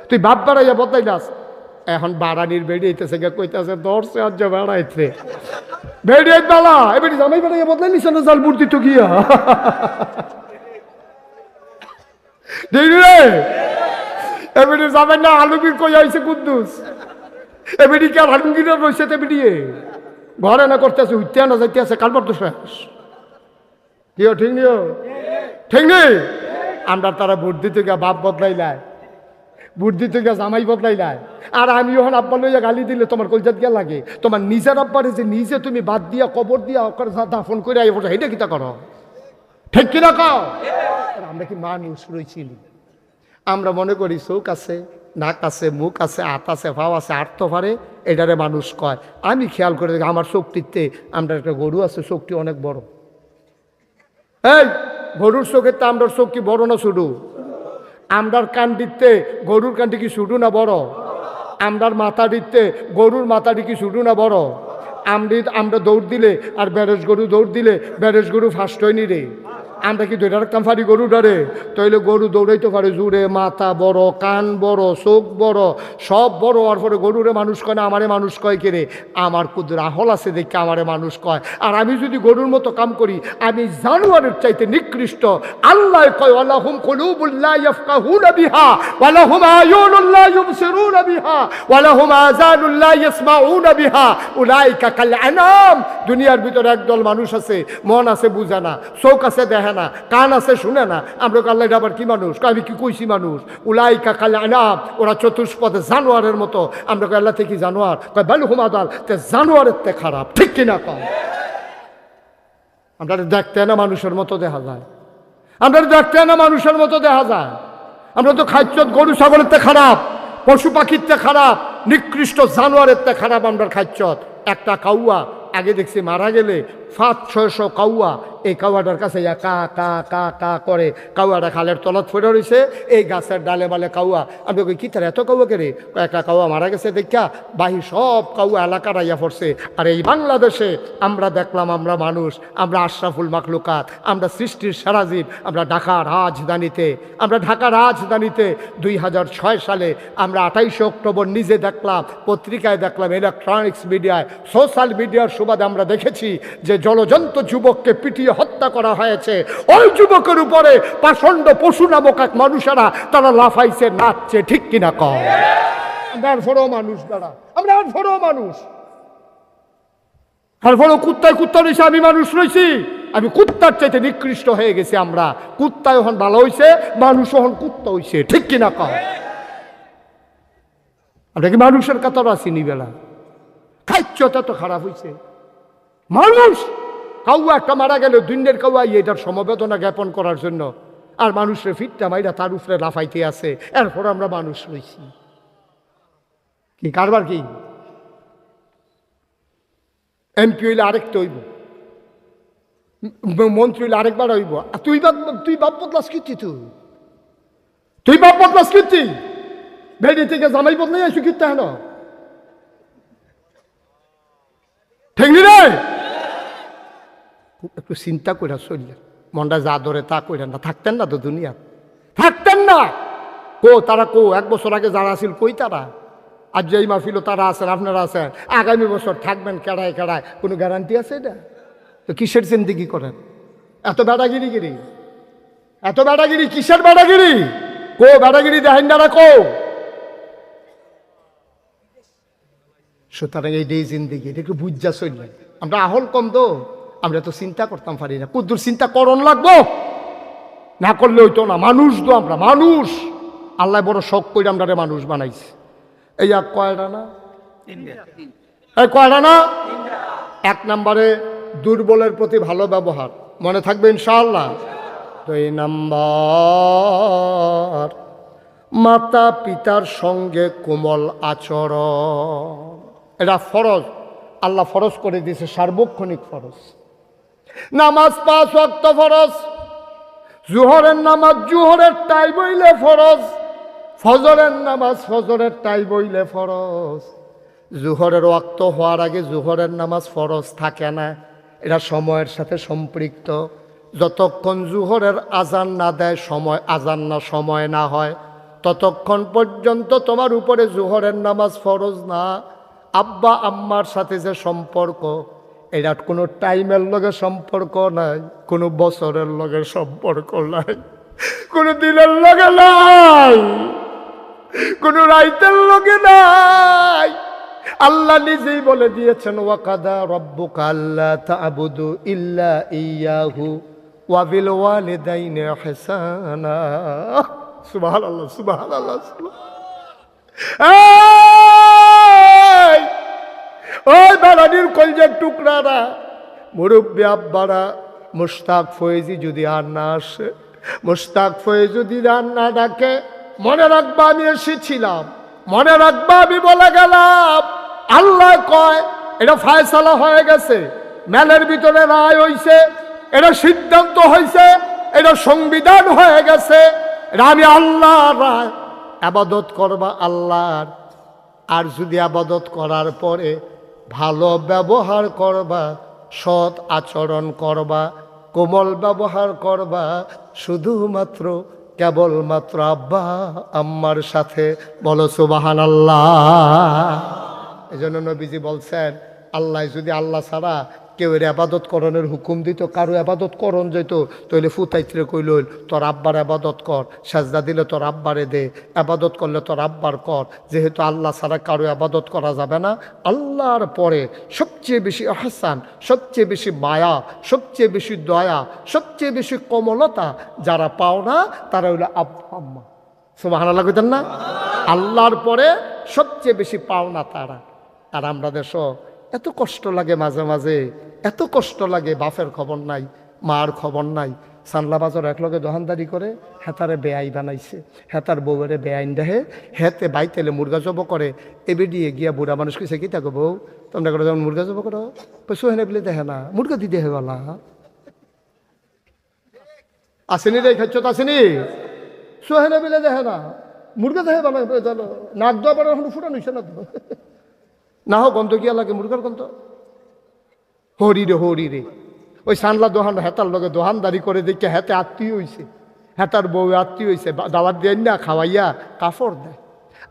তুই বাপ বাড়াইয়া বদলাই দাস। এখন বাড়ানির বেড়ি হইতেছে গা, কইতেছে ধরছে আজ বেড়াইছে বেড়ি বেলা, এবারে জামাই বেড়াইয়া বদলাই নিছে না জাল বুট দিত গিয়া রে এবারে যাবেন না। আলুগির কই আইছে কুদ্দুস, এবারে কি আর আলুগিরা রইছে তে বেড়িয়ে ঘরে না করতেছে, উঠতে না যাইতে আছে, কালবার তো শেষ। কিও ঠিক নিও? ঠিক নেই? আমরা তারা ভোট দিতে গিয়া বাপ বদলাইলায়, ভোট দিতে গিয়া জামাই বদলাইলায়, আর আমি ওখানে আব্বা লইয়া গালি দিলে তোমার কলজাত গিয়া লাগে। তোমার নিজের আব্বারে যে নিজে তুমি বাদ দিয়া কবর দিয়া দাফন করে আই বসে, এটা কিতা করো? ঠিক কিনা কও? আমরা কি মানুষ রয়েছিল? আমরা মনে করি চোখ আছে, নাক আছে, মুখ আছে, হাত আছে, ভাও আছে, আট তো পারে, এটারে মানুষ কয়। আমি খেয়াল করে দেখি আমার চোখটিতে, আমরা একটা গরু আছে, চোখটি অনেক বড়। এই গরুর চোখের তো আমরার চোখ কি বড় না ছোটো? আমরার কান দিতে গরুর কানটি কি ছোটো না বড়? আমরার মাথা দিতে গরুর মাথাটি কি ছোটো না বড়? আমরা দৌড় দিলে আর ব্যারেজ গরু দৌড় দিলে ব্যারেজ গরু ফার্স্ট হয়নি রে। আমরা কি দৌড়া রাখতাম পারি গরুটারে? তাইলে গরু দৌড়াইতে পারে জুড়ে, মাথা বড়, কান বড়, চোখ বড়, সব বড় হওয়ার পরে গরুরে মানুষ কয় না, আমারে মানুষ কয় কে রে? আমার কুদুর আহল আছে দেখে আমারে মানুষ কয়। আর আমি যদি গরুর মতো কাম করি, আমি জানোয়ারের চাইতে নিকৃষ্ট। আল্লাহ কয় ওয়ালাহুম কুলুবুল লা ইয়াফকাহুনা বিহা ওয়ালাহুম আয়ুনুন লা ইউবসিরুনা বিহা ওয়ালাহুম আযানুন লা ইয়াসমাউনা বিহা উলাইকা কাল আনাম। দুনিয়ার ভিতরে একদল মানুষ আছে, মন আছে বুঝে না, চোখ আছে দেখে না, কান আছে শুনে না। আমরা আল্লাহ আবার কি মানুষ? আমি কি কইছি মানুষ? উলাইকা কাল আনাম, ওরা চতুষ্পদে জানোয়ারের মতো। আমরা আল্লাহ থেকে জানোয়ার কয় বাল হুম আদাল, তে জানোয়ারের তে খারাপ, ঠিক কিনা কম? আমরা দেখতে না মানুষের মতো দেখা যায়, আমরা দেখতে না মানুষের মতো দেখা যায়। আমরা তো খাদ্য গরু ছাগলের তে খারাপ, পশু পাখির তে খারাপ, নিকৃষ্ট জানোয়ারের তে খারাপ আমরা খাদ্য। একটা কাউয়া আগে দেখছি মারা গেলে 500-600 কাউয়া এই কাউয়াটার কাছে কা কা কা কা করে। কাউয়াটা খালের তলত ফেরে রয়েছে, এই গাছের ডালে বালে কাউয়া। আমি কই কি তার এত কাউয়া কে রে? একটা কাউয়া মারা গেছে দেখা বাহি সব কাউয়া এলাকার আইয়া পড়ছে। আর এই বাংলাদেশে আমরা দেখলাম, আমরা মানুষ, আমরা আশরাফুল মাখলুকাত, আমরা সৃষ্টির সেরা জীব। আমরা ঢাকা রাজধানীতে 2006 সালে আমরা 28 অক্টোবর নিজে দেখলাম, পত্রিকায় দেখলাম, ইলেকট্রনিক্স মিডিয়ায়, সোশ্যাল মিডিয়ার সুবাদে আমরা দেখেছি যে জলজন্ত যুবককে পিটিয়ে হত্যা করা হয়েছে। ওই যুবকের উপরে পাষণ্ড পশু নামক এক মানুষেরা তারা লাফাইছে, নাচছে, ঠিক কিনা কম? আমরা বড় মানুষ দাঁড়া, আমরা বড় মানুষ। আর বড় কুত্তা রয়েছে, আমি মানুষ রয়েছি। আমি কুত্তার চাইতে নিকৃষ্ট হয়ে গেছি। আমরা কুত্তা এখন ভালো হয়েছে, মানুষ এখন কুত্তা হয়েছে, ঠিক কিনা কম? আমরা কি মানুষের কাতার আছি নিবেলা? খাইচ্ছটা তো খারাপ হয়েছে। মানুষ কাউয়া একটা মারা গেল, দুনিয়ার কাউয়া এটার সমবেদনা জ্ঞাপন করার জন্য, আর মানুষের ফিটটা মাইরা তার উপরে লাফাইতে আছে। এরপর আমরা মানুষ রয়েছি। কি কারবার কি? এমপি হইলে আরেকটা হইব, মন্ত্রী হইলে আরেকবার হইব। তুই বাপ বদলাস কীর্তি, তুই বাপ বদলাস কীর্তি, ভেড়ি থেকে জামাই বদলাই আসি কীর্তি হেন, ঠিক রে? একটু চিন্তা করে চললেন, মনটা যা ধরে তা কইলেন না, থাকতেন না তো দুনিয়া, থাকতেন না। তারা 1 বছর আগে যারা আছিল কই তারা? আজ যেই মাহফিল তারা আছেন, আপনারা আছেন, আগামী বছর থাকবেন কেড়ায় কোনো গ্যারান্টি আছে এটা? তো কিসের জিন্দিগি করেন? এত বেড়াগিরি এত বেড়াগিরি, কিসের বেড়াগিরি? বেড়াগিরি দেখেন না সুতরাং এইটাই জিন্দিগি, এটা একটু বুঝা চললেন। আমরা আহল কম তো, আমরা তো চিন্তা করতাম পারি না। কুদ্দুর চিন্তা করণ লাগবো, না করলে হইতো না। মানুষ তো আমরা মানুষ, আল্লাহ বড় শখ করে আমরা মানুষ বানাইছি। এই আর কয়টা না, এই কয়টা না? 1 নম্বরে দুর্বলের প্রতি ভালো ব্যবহার, মনে থাকবে ইনশাআল্লাহ। 2 নম্বর মাতা পিতার সঙ্গে কোমল আচরণ। এটা ফরজ, আল্লাহ ফরজ করে দিয়েছে, সার্বক্ষণিক ফরজ। নামাজ 5 ওয়াক্ত ফরজ। জোহরের নামাজ জোহরের টাই বইলে ফরজ, ফজরের নামাজ ফজরের টাই বইলে ফরজ। জোহরের ওয়াক্ত হওয়ার আগে জোহরের নামাজ ফরজ থাকে না, এটা সময়ের সাথে সম্পৃক্ত। যতক্ষণ জোহরের আজান না দেয়, সময় না হয়, ততক্ষণ পর্যন্ত তোমার উপরে জোহরের নামাজ ফরজ না। আব্বা আম্মার সাথে যে সম্পর্ক, এটা কোনো টাইমের লগে সম্পর্ক নাই, কোনো বছরের লগে সম্পর্ক নাই, কোনো দিনের লগে নাই, কোনো রাইতের লগে নাই। আল্লাহ নিজেই বলে দিয়েছেন, ওয়াকাদা রাব্বুকা আল্লা তা'বুদু ইল্লা ইয়াহু ওয়া বিল ওয়ালিদাইনি ইহসানা। সুবহানাল্লাহ, সুবহানাল্লাহ। ওই বাড়ানির কলজের টুকরারা, মুরব্বী আব্বারা, মুশতাক ফয়েজি যদি আর না আসে, মুশতাক ফয়েজ যদি আর না ডাকে, মনে রাখবা আমি এসেছিলাম, মনে রাখবা আমি বলে গেলাম। আল্লাহ কয় এটা ফায়সালা হয়ে গেছে, মেলের ভিতরে রায় হইছে, এটা সিদ্ধান্ত হয়েছে, এটা সংবিধান হয়ে গেছে। এটা আমি আল্লাহর রায়, আবাদত করবা আল্লাহর। আর যদি আবাদত করার পরে ভালো ব্যবহার করবা, সৎ আচরণ করবা, কোমল ব্যবহার করবা শুধুমাত্র কেবলমাত্র আব্বা আম্মার সাথে। বলো সুবহানাল্লাহ। এজন্য নবীজি বলছেন, আল্লাহ যদি আল্লাহ ছাড়া কেউ এর আবাদত করণের হুকুম দিত, কারো আবাদত করণ যেত, তাইলে ফুতাইত্রে কইল তোর আব্বার আবাদত কর, সাজদা দিলে তোর আব্বারে দে, আবাদত করলে তোর আব্বার কর। যেহেতু আল্লাহ ছাড়া কারো আবাদত করা যাবে না, আল্লাহর পরে সবচেয়ে বেশি আহসান, সবচেয়ে বেশি মায়া, সবচেয়ে বেশি দয়া, সবচেয়ে বেশি কোমলতা যারা পাও না তারা হইল আব্বা আম্মা। সুবহানাল্লাহ কইতেন না? আল্লাহর পরে সবচেয়ে বেশি পাওনা তারা। আর আমরা দেশ এত কষ্ট লাগে মাঝে মাঝে, এত কষ্ট লাগে, বাপের খবর নাই, মার খবর নাই। সানলা বাজার একলগে দোকানদারি করে, হেতারে বেআই বানাইছে, হেতার বউরে বেআইন দেহে, হেতে বাইতেলে মুরগা জব করে। এবে দিয়ে গিয়া বুড়া মানুষ কইছে কি থাকো বউ তোমরা করে যেমন মুরগা জব করো, সোহেনে বলে দেখে না মুরগা দি দেহে বলা আসেনি রে, খাচ্ছ তো আসেনি, সোহেনে বলে দেখে না মুরগা দেহে বানাই নাক দোয়া বাড়া এখন ফুটানো হইছে না তো, না হোক গন্ধ গিয়া লাগে মুরগার গন্ধ। হরি রে হরি রে, ওই সানলা দোহান হেতার লগে দোহানদারি করে দেখে হেতে আত্মীয় হইছে, হেতার বউ আত্মীয় হইছে, দাওয়াত দেন না খাওয়াইয়া কাপড় দেয়।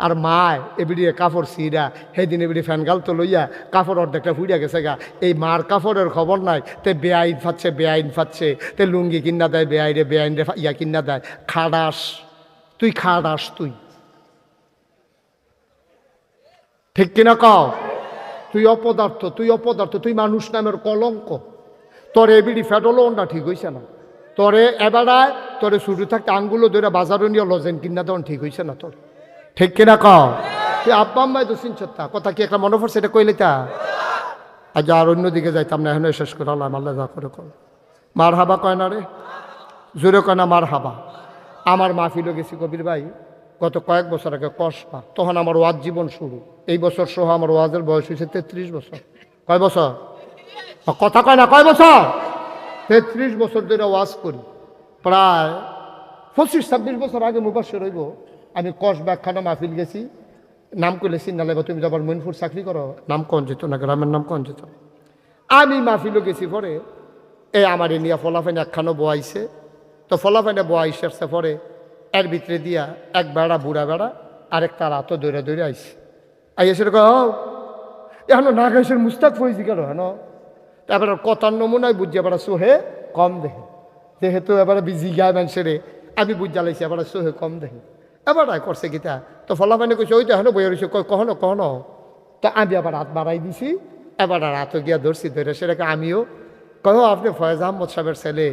আর মায় এবিড়ি কাপড় সিরা সেদিন এবিড়ি ফ্যান গাল তো লইয়া কাপড় অর্ধেকটা ফুড়িয়া গেছে গা। এই মার কাপড়ের খবর নাই, তে বেআইন ফাচ্ছে, বেআইন ফাচ্ছে, তে লুঙ্গি কিনা দেয় বেআইরে, বেআইনরে ইয়া কিনা দেয়। খাড়াস তুই, খাড়াস তুই, ঠিক কিনা কও? তুই অপদার্থ, তুই অপদার্থ, তুই মানুষ নামের কলঙ্ক। তোর এবিডি ফেডলো না ঠিক হইছে না, তোরে এবারায় তোরে শুরু থাকতে আঙ্গুলো ধরে বাজারও নিয়ে লজেন কিনা দেওয়ান ঠিক হইছে না তোর, ঠিক কিনা কও? তুই আব্বা আম্মাই তো চিনছত্তা কথা কি একটা মনে পড়ছে এটা কইলে তা আজ আর অন্যদিকে যাইতাম না, এখন শেষ করে আল্লাহ আল্লাহ যা করে কর। মার হাবা কয় না রে, জোরে কয় না মার হাবা। আমার মাহফিলও গেছি কবির ভাই গত কয়েক বছর আগে কসবা, তখন আমার ওয়াজ জীবন শুরু। এই বছর সহ আমার ওয়াজের বয়স হয়েছে 33 বছর। কয় বছর? কথা কয় না, কয় বছর? 33 বছর ধরে ওয়াজ করি। প্রায় 25-26 বছর আগে মুবাশশির হইব আমি কসবা একখানা মাহফিল গেছি। নাম করলে চিন্তা লাগবে, তুমি যাবার মইনপুর চাকরি করো, নাম কন যেত না, গ্রামের নাম কন যেত। আমি মাহফিলও গেছি পরে এই আমার নিয়া ফলাফাইনে একখানো বোয়াইছে, তো ফলাফাইনে বোয়াইছে পরে এর ভিতরে দিয়া এক বেড়া বুড়া বেড়া আরেক তার হাত দৌড়ে দৌড়ে আইসে আইসে এখন না গাইসের মুস্তাক হয়েছি কেন হেন। তারপরে কথার নমুনায় বুঝছি এবার সোহে কম দেখে, যেহেতু এবার বিজি গায় মানুষেরে আমি বুঝ জ্বালাইছি এবার সোহে কম দেখে। এবার করছে গীতা তো ফলাফাইনে কইছে ওই তো এখন বইয়া রয়েছে কখনো কখনো, তো আমি আবার হাত বাড়াই দিছি, এবার আর হাতও গিয়া ধরছি ধরে সেটাকে আমিও কহ আপনি ফয়েজ আহমদ সাহেবের ছেলে,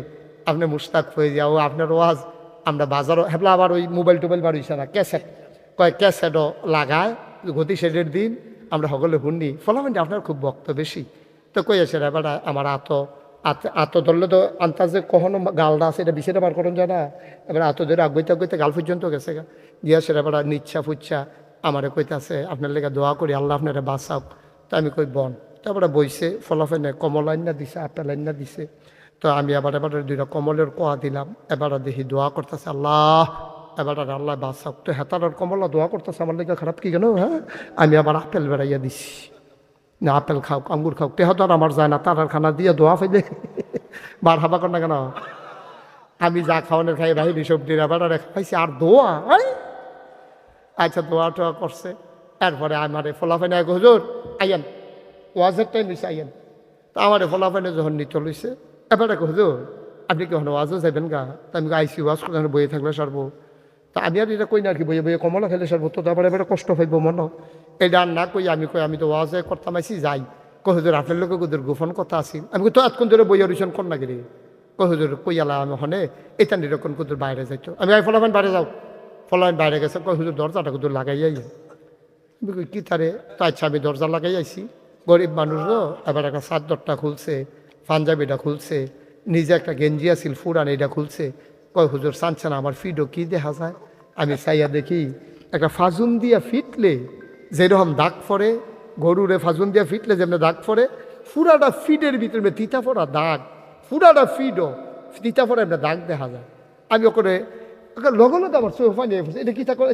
আপনি মুস্তাক ফয়েজিয়া, ও আপনার ওয়াজ আমরা বাজারও হেবলা আবার ওই মোবাইল টোবাইল বাড়িছে না, ক্যাসেট কয় ক্যাসেটও লাগায় গতি সেটের দিন আমরা সকলে শুনি। ফলাফল আপনার খুব ভক্ত বেশি, তো কই আছে এবার আমার আত ধরলে তো আন্তাজে কখনো গালটা আছে এটা বিষয়টা বার করেন যায় না। এবার আত ধরে আগুইতে আগুইতে গাল পর্যন্ত গেছে গা গিয়া সে এবার নিচ্ছা ফুচ্ছা আমারে কইতাছে আপনার লেগে দোয়া করি আল্লাহ আপনারা বাঁচাও। তো আমি কই বন, তারপরে বইছে ফলাফেনে কমল আইনা দিছে, আপেল আইনা দিছে। তো আমি এবার 2টা কমলের কোয়া দিলাম, এবার দেখি দোয়া করতেছে আল্লাহ, এবার আল্লাহ বাঁচাও। তো হেতার আর কমলা দোয়া করতেছে আমার লেগে খারাপ কি কেন? হ্যাঁ আমি আবার আপেল বেড়াইয়া দিছি, না আপেল খাও আঙ্গুর খাও, তেহ তো আর আমার যায় না, তার খানা দিয়ে দোয়া ফাইলে বার হাবা কর না কেন? আমি যা খাওয়ানোর খাই বাহিনী সবজির এবার খাইছি আর দোয়া। আচ্ছা দোয়া টোয়া করছে, এরপরে আমার ফলাফাইনে এক হুজুর আইয়েন ওয়াজের টাইম হয়েছে আইয়েন। তা আমার ফলাফাইনে যখন নিতে লইছে এবার এক হুজুর আপনি কি হলো ওয়াজও যাবেন গা? তা আমি আইসি ওয়াজ করে বইয়ে থাকলে সারবো। তা আমি আর এটা কই না আর কি বইয়ে বইয়ে কমলা খেলে সারবো, তো তারপরে এবার কষ্ট পাইব মনে এটা আর না কই আমি কই আমি তো ওয়াজে করতাম আইসি যাই। হুজুর আপনার লোক ওদের গোপন কথা আসি, আমি তো এতক্ষণ ধরে বইয়া রিশন কর না গেলি হুজুর কইয়ালা আমি হনে এটা নিরক্ষণ কুদুর বাইরে যাইতো। আমি আই ফলাফাইন বাইরে যাও, ফলাফাইন বাইরে গেছে হুজুর দরজাটা কুদুর লাগাই যাই। কি তারে তো আচ্ছা আমি দরজা লাগাই আইসি, গরিব মানুষও এবার একটা চাদরটা খুলছে, পাঞ্জাবিটা খুলছে, নিজে একটা গেঞ্জি আছিল ফুরান এটা খুলছে। কয় হুজুর চানছেন আমার ফিডও কি দেখা যায়? আমি চাইয়া দেখি একটা ফাজুন দিয়া ফিটলে যেরকম দাগ পরে, গরুরে ফাজুন দিয়া ফিটলে যেমন দাগ পরে, ফুরাটা ফিডের ভিতরে তিতা পড়া দাগ, ফুরাটা ফিডও তিতা পড়া একটা দাগ দেখা যায়। আমি ওখানে লগলগ আমার চোখ পানিয়ে ফেলছে, এটা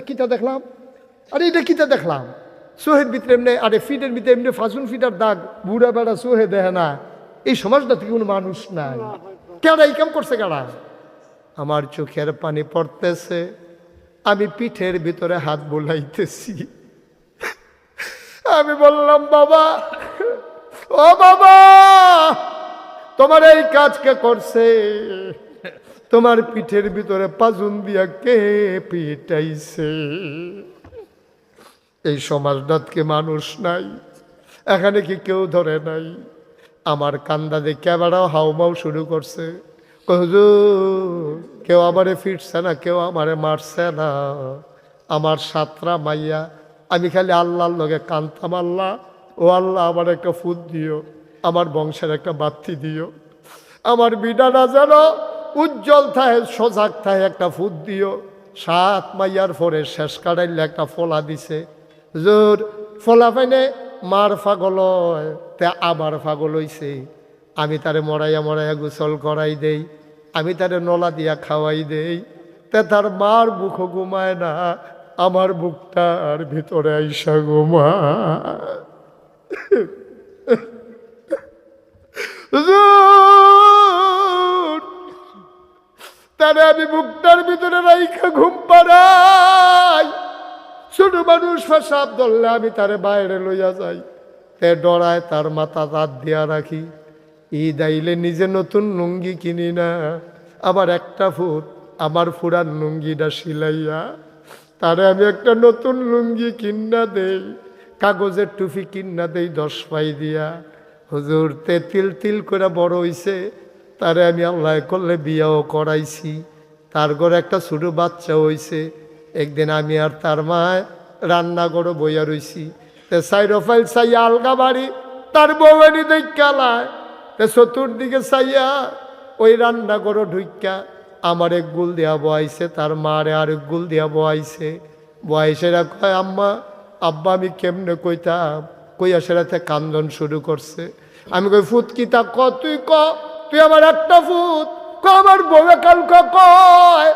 কিতা দেখলাম, আরে এটা কিতা দেখলাম সোহের ভিতরে এমনি, আরে ফিডের ভিতরে এমনি ফাজুন ফিটার দাগ, বুড়া বেড়া সোহে দেখে না, এই সমাজটা থেকে কোনো মানুষ নাই। কেডা এই কাম করছে কেডা? আমার চোখের পানি পড়তেছে, আমি পিঠের ভিতরে হাত বুলাইতেছি। আমি বললাম, বাবা, ও বাবা, তোমার এই কাজ কে করছে? তোমার পিঠের ভিতরে পাজুন দিয়া কে পিটাইছে? এই সমাজটাতে মানুষ নাই, এখানে কি কেউ ধরে নাই? আমার কান্দা দেখে এবারও হাউমাউ শুরু করছে। হুজুর, কেউ আমারে ফিরছে না, কেউ আমারে মারছে না। আমার 7টা মাইয়া, আমি খালি আল্লাহর লগে কানতাম, আল্লাহ, ও আল্লাহ, আমার একটা ফুট দিও, আমার বংশের একটা বাতি দিও, আমার বিডাটা যেন উজ্জ্বল থাকে, সজাগ থাকে, একটা ফুট দিও। 7 মাইয়ার পরে শেষ কাটাইলে একটা ফলা দিছে। হুজুর, ফলা পাইনে মার পাগল হয়, তে আবার পাগল হইছে। আমি তারে মরাইয়া মরাইয়া গোসল করাই দেই, আমি তারে নলা দিয়া খাওয়াই দেই, তে তার মার বুকও ঘুমায় না, আমার বুকটার ভিতরে আইসা ঘুমায়। হুজুর, তারে আমি বুকটার ভিতরে রাইখা ঘুম পাড়াই। ছোট মানুষ পেশাব ধরলে আমি তারে বাইরে লইয়া যাই, তে ডরায়, তার মাথা রাত দিয়া রাখি। ঈদ আইলে নিজে নতুন লুঙ্গি কিনি না, আবার একটা ফুট আমার ফুরান লুঙ্গিটা সিলাইয়া তারে আমি একটা নতুন লুঙ্গি কিন্না দেই, কাগজের টুপি কিন্না দেই 10 পাই দিয়া। হুজুর, তে তিল তিল করে বড় হইছে, তারে আমি আল্লাহ করলে বিয়াও করাইছি, তার ঘরে একটা ছোট বাচ্চা হইছে। একদিন আমি আর তার মায় রান্নাঘরে বইয়া রইছি, তে সাইরোফাইল চাইয়া আলগা বাড়ি, তার বউয়ানি দেখালায়, তে চতুর্দিকে চাইয়া ওই রান্নাঘরে ঢুইকা আমার এক গুল দিয়া বয়াইছে, তার মারে আর এক গুল দিয়া বয়াইছে। বয়াইছেরা কয়, আম্মা, আব্বা, আমি কেমনে কইতাম? কইয়া সেরাতে কান্দন শুরু করছে। আমি কই, ফুট কি তা ক, তুই ক, তুই আমার একটা ফুট ক। আমার বউয়ে কালকে কয়,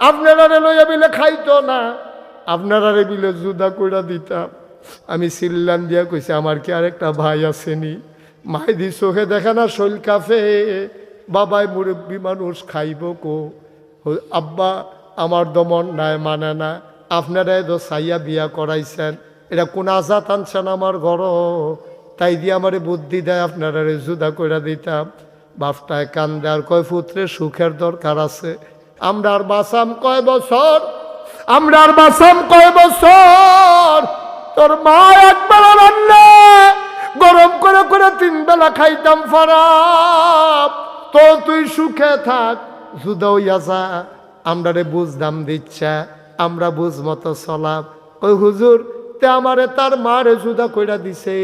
আপনারা লইয়া বিলে খাইতো না, আপনারা বিলে জুদা কইরা দিতাম। আমি সিল্লান দিয়া কইছি, আমার কি আরেকটা ভাই আসেনি? মাইদি চোখে দেখে না, শৈল কাফে, বাবাই মুরব্বী মানুষ, খাইব কো? আব্বা, আমার দমন নাই, মানে না, আপনারা তো সাইয়া বিয়া করাইছেন, এটা কোন আজাত আনছেন আমার ঘর, তাই দিয়ে আমারে বুদ্ধি দেয় আপনারা জুদা কইরা দিতাম। বাপটায় কান্দে আর কয়, পুত্রে সুখের দরকার আছে, আমরা আর বাঁচাম কয় বছর, আমরা আর বাঁচাম কয় বছর? তোর মা একবেলা রান্না গরম করে করে 3 বেলা খাইতাম ফারাপ, তো তুই সুখে থাক, জুদা হইয়া যা, আমরা রে বুঝ দাম দিচ্ছা, আমরা বুঝ মতো চলাম। ওই হুজুর, তে আমারে তার মারে জুদা কইরা দিছে,